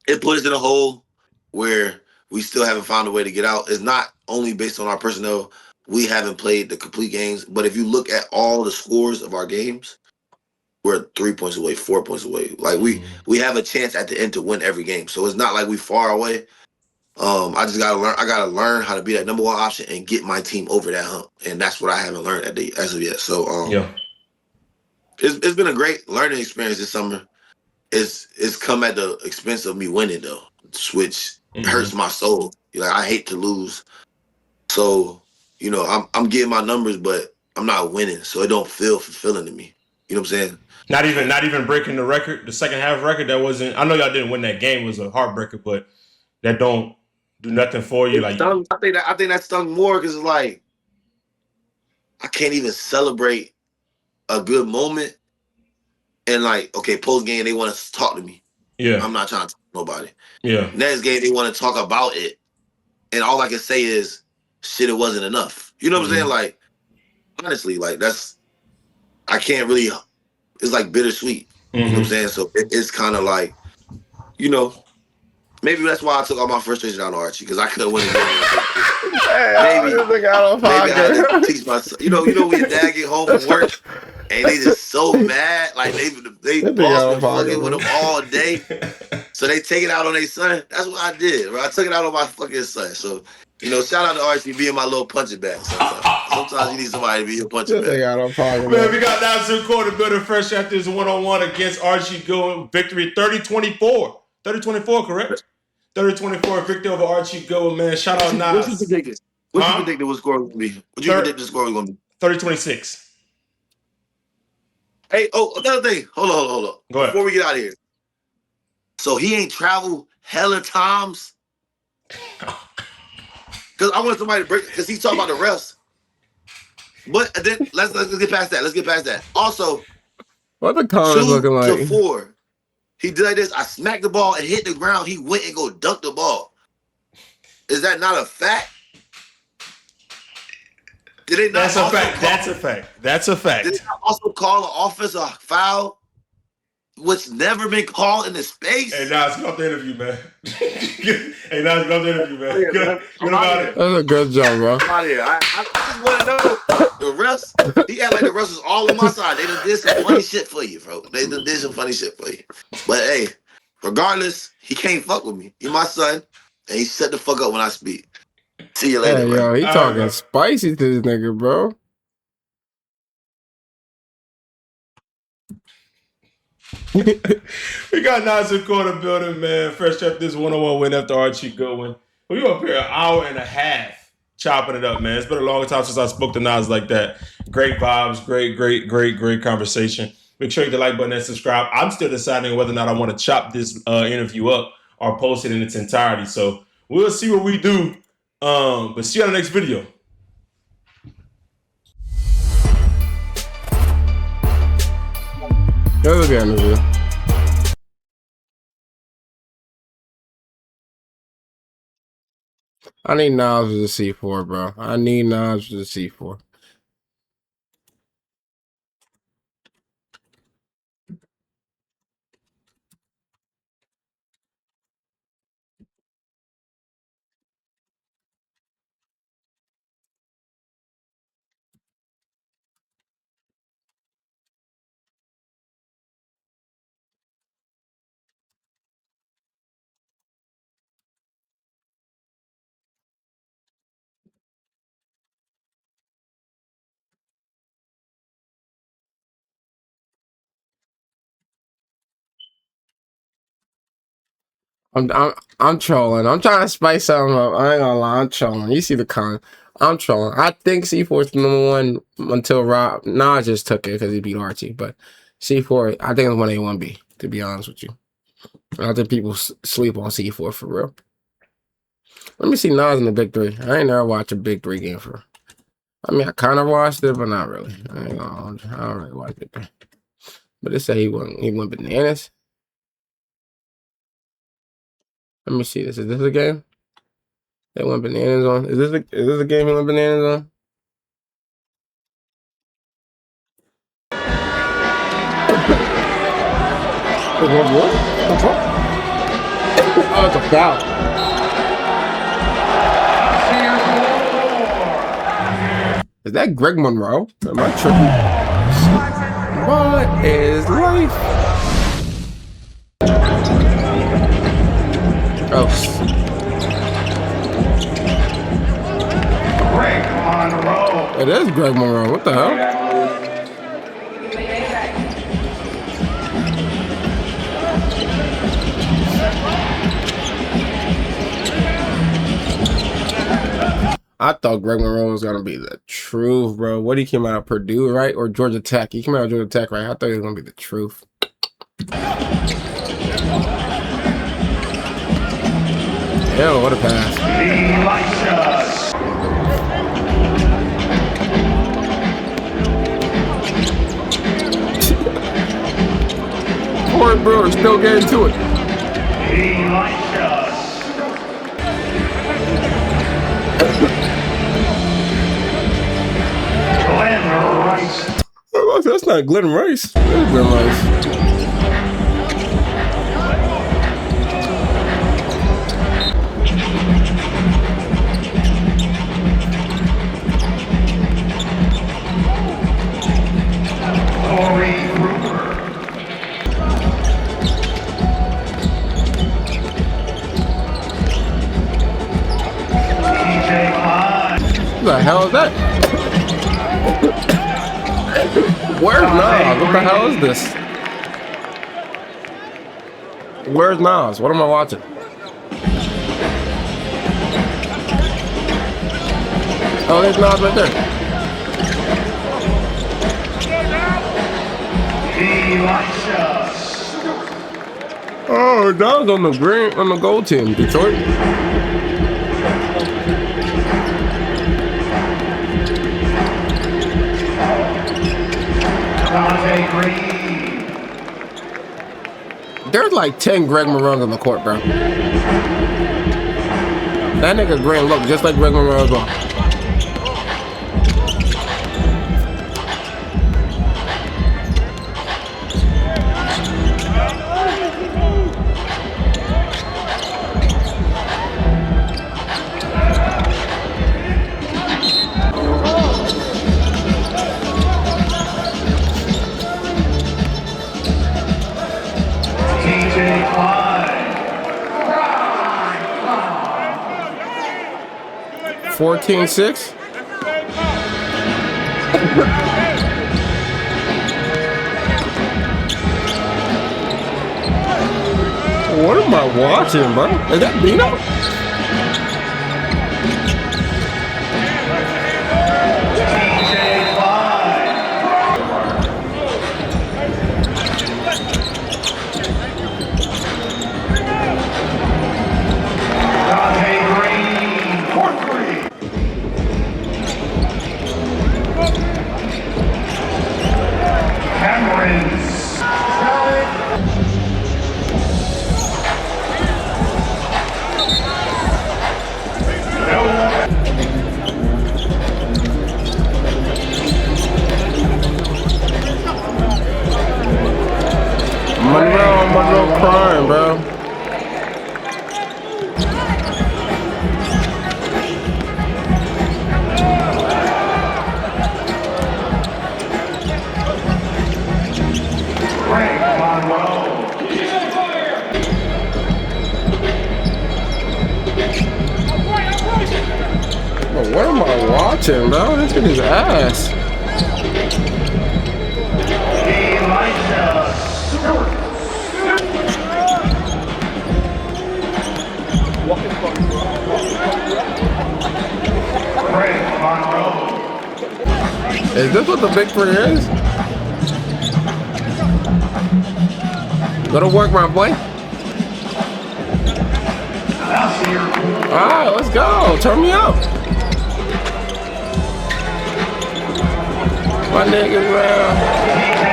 C: it put us in a hole where we still haven't found a way to get out. It's not only based on our personnel. We haven't played the complete games, but if you look at all the scores of our games, we're 3 points away, 4 points away. Like we have a chance at the end to win every game. So it's not like we far away. I just gotta learn. I gotta learn how to be that number one option and get my team over that hump, and that's what I haven't learned as of yet. So it's been a great learning experience this summer. It's come at the expense of me winning though, which hurts my soul. I hate to lose. So I'm getting my numbers, but I'm not winning, so it don't feel fulfilling to me. You know what I'm saying?
B: Not even breaking the record, the second half record. That wasn't. I know y'all didn't win that game. It was a heartbreaker, but that don't do nothing for you.
C: I think that stung more because it's like I can't even celebrate a good moment. And post game they want to talk to me.
B: Yeah,
C: I'm not trying to talk to nobody.
B: Yeah,
C: next game they want to talk about it, and all I can say is, shit, it wasn't enough. You know what I'm saying? Honestly, that's I can't really. It's bittersweet. You know what I'm saying? So it's kind of maybe that's why I took all my frustration out on Archie because I couldn't win a game. Maybe I had to teach myself. You know when your dad get home from work and they just so mad, they boss been fucking with them all day, so they take it out on their son. That's what I did. Bro. I took it out on my fucking son. So shout out to Archie being my little punching bag. Sometimes you need somebody to be your punching bag.
B: Man, we got Nazir Core to building fresh after his 1-on-1 against Archie Goodwin. Victory 30-24. 30-24, correct? 30-24 victory over Archie Goodwin, man. Shout out Nas.
C: What you predicted? What you predicted the score was going to be? What you predict the score was going to be?
B: 30-26.
C: Hey, another thing. Hold on.
B: Go ahead.
C: Before we get out of here. So he ain't traveled hella times? Because I want somebody to break, because he's talking about the refs. But then let's get past that. Let's get past that. Also,
A: what the comments looking like?
C: 2 to 4. He did like this. I smacked the ball and hit the ground. He went and go dunk the ball. Is that not a fact? Did they not?
B: That's a fact. That's a fact.
C: Did they not also call an offensive foul, which never been called in the space?
B: Hey, Nas, get off the interview, man. Hey, Nas, get off the interview, man. Get about it.
A: That's a good job, bro.
C: I'm out here. I just want to know the refs. He act like the refs is all on my side. They done did some funny shit for you, bro. They done did some funny shit for you. But hey, regardless, he can't fuck with me. He my son, and he shut the fuck up when I speak. See you later,
A: hey,
C: bro.
A: Yo, he talking spicy to this nigga, bro.
B: We got Nazir Core building, man. Fresh up this 1-on-1 win after Archie Goodwin. We up here an hour and a half chopping it up, man. It's been a long time since I spoke to Nas like that. Great vibes, great conversation. Make sure you hit the like button and subscribe. I'm still deciding whether or not I want to chop this interview up or post it in its entirety. So we'll see what we do. But see you on the next video.
A: Look at this. I need Knobs with a C4, bro. I need Knobs with a C4. I'm trolling. I'm trying to spice something up. I ain't gonna lie. I'm trolling. You see the con. I'm trolling. I think C4 is #1 until Rob Nas just took it because he beat Archie. But C4, I think it's 1A1B. To be honest with you, I don't think people sleep on C4 for real. Let me see Nas in the Big Three. I ain't never watched a Big Three game for. I mean, I kind of watched it, but not really. I don't really watch it. But they say he went bananas. Let me see this. Is this a game? They went bananas on. Is this a game he went bananas on? What? Oh, it's a foul. Is that Greg Monroe? Am I tripping? What is life? Oh.
D: Greg Monroe.
A: It is Greg Monroe. What the hell? I thought Greg Monroe was gonna be the truth, bro. What he came out of Purdue, right? Or Georgia Tech? He came out of Georgia Tech, right? I thought he was gonna be the truth. Ew, what a pass. Corey Brewer still getting to it. That's not Glenn Rice. That's Glenn Rice. What the hell is that? Where's Nas? What the hell is this? Where's Nas? What am I watching? Oh, there's Nas right there. Oh, Nas on the gold team, Detroit. There's like 10 Greg Monroes on the court, bro. That nigga Green look just like Greg Monroe as well. What am I watching, bro? Is that Dino? crying, bro. But what am I watching, bro? This is ass. Is this what the big three is? Go to work, my boy. Alright, let's go. Turn me up. My niggas round.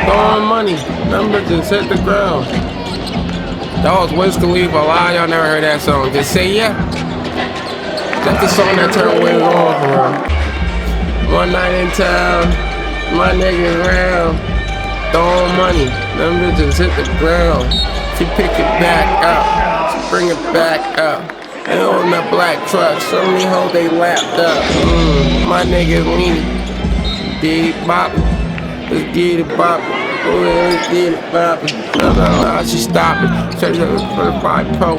A: Throwing money. Numbers just hit the ground. That was Wiz Khalifa. A lot of y'all never heard that song. Just say yeah. That's the song that turned Wiz on for real. One night in town. My niggas round. Throwing money. Numbers just hit the ground. She pick it back up. She bring it back up. And on the black truck. So many hoes they lapped up. My niggas leaning. Get it boppin', let's get it boppin', let's get it boppin'. No, she stoppin', straight up for the 5 Pro.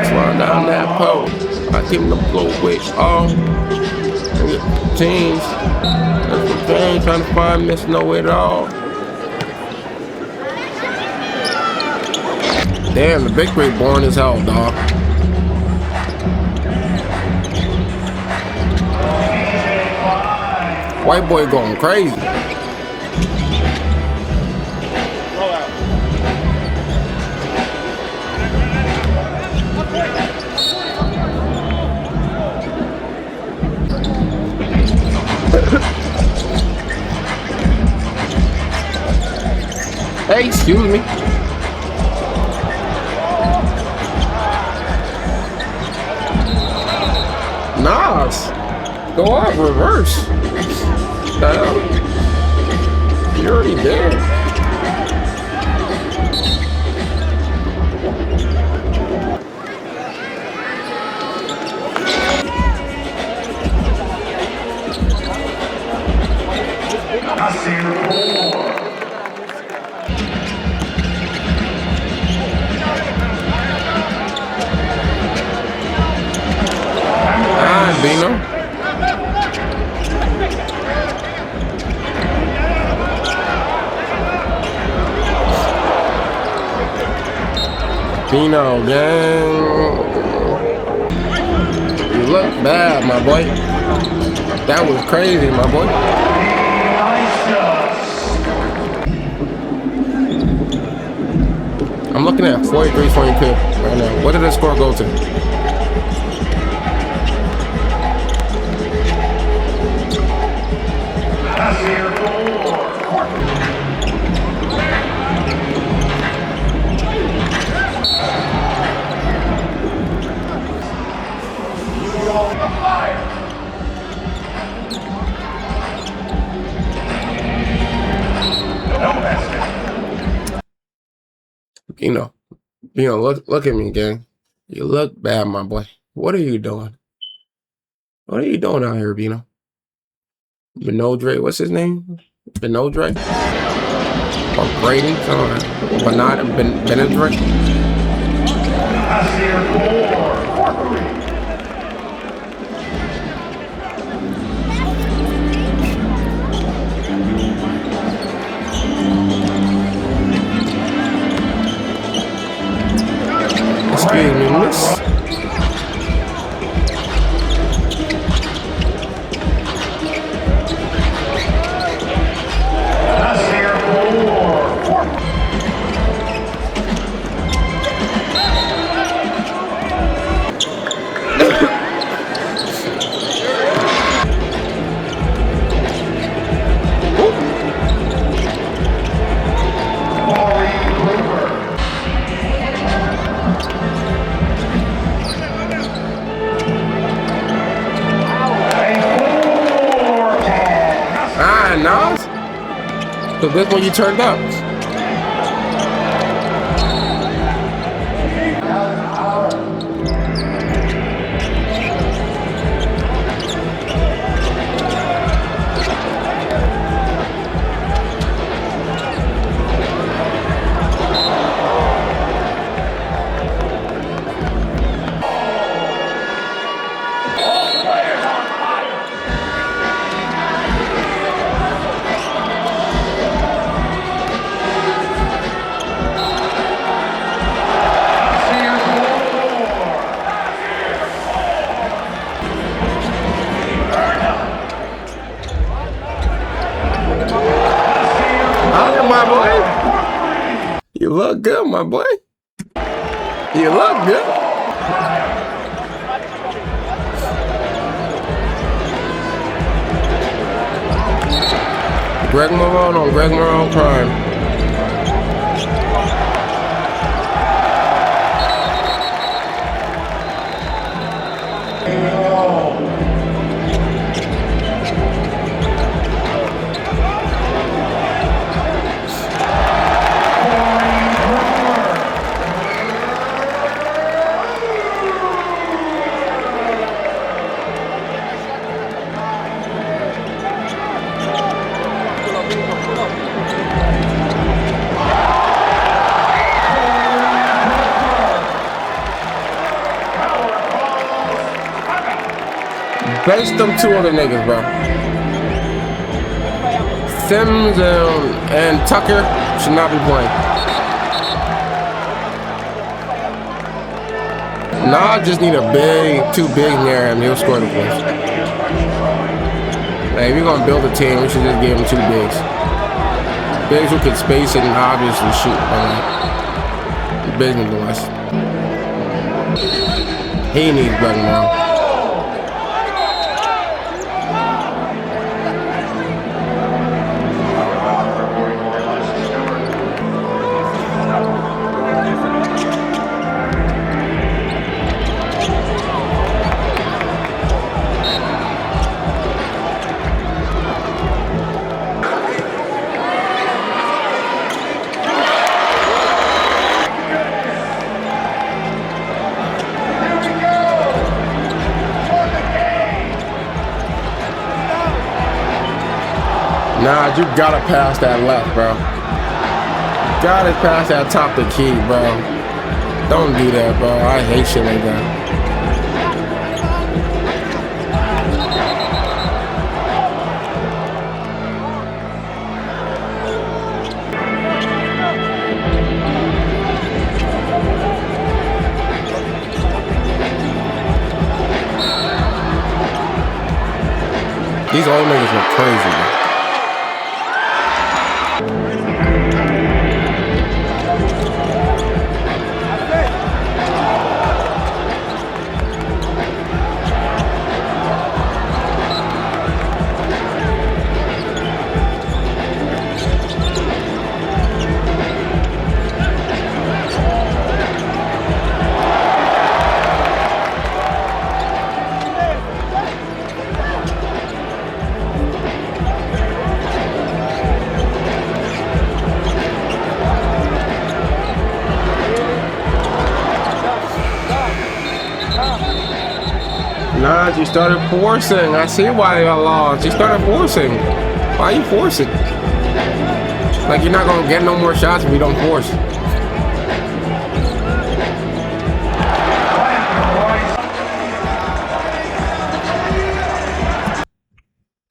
A: Slide down that pole, I give him the blow with all. Jeans, that's the thing, trying to find Miss Know It All. Damn, the big three boring as hell, dog. White boy going crazy. Hey, excuse me. Nas, go up, reverse. You already did.
D: I see the four.
A: Ah, Bino. Bino, gang. You look bad, my boy. That was crazy, my boy. I'm looking at 43-22 right now. What did the score go to? Look at me, gang. You look bad, my boy. What are you doing? What are you doing out here, Bino? Benodre, what's his name? Benodre? Or Brady? Benodre? Excuse me, miss. Nas? So this one you turned up. good, my boy. You look good. Greg Marone on Greg Marone Prime. Bench them two other niggas, bro. Sims and Tucker should not be playing. Nah, just need two bigs near him. He'll score the points. Hey, if you're gonna build a team, we should just give him two bigs. Bigs who can space it and obviously shoot. Bigs need the West. He needs Greg Marone. Nah, you gotta pass that left, bro. Gotta pass that top the key, bro. Don't do that, bro. I hate shit like that. These old niggas look crazy, bro. Nah, you started forcing. I see why you lost. You started forcing. Why are you forcing? Like, you're not gonna get no more shots if you don't force.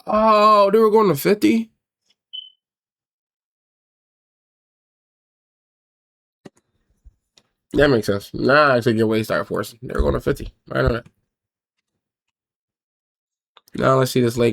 A: Oh, they were going to 50? That makes sense. Nah, I actually get why you started forcing. They were going to 50. I know that. Now let's see this late.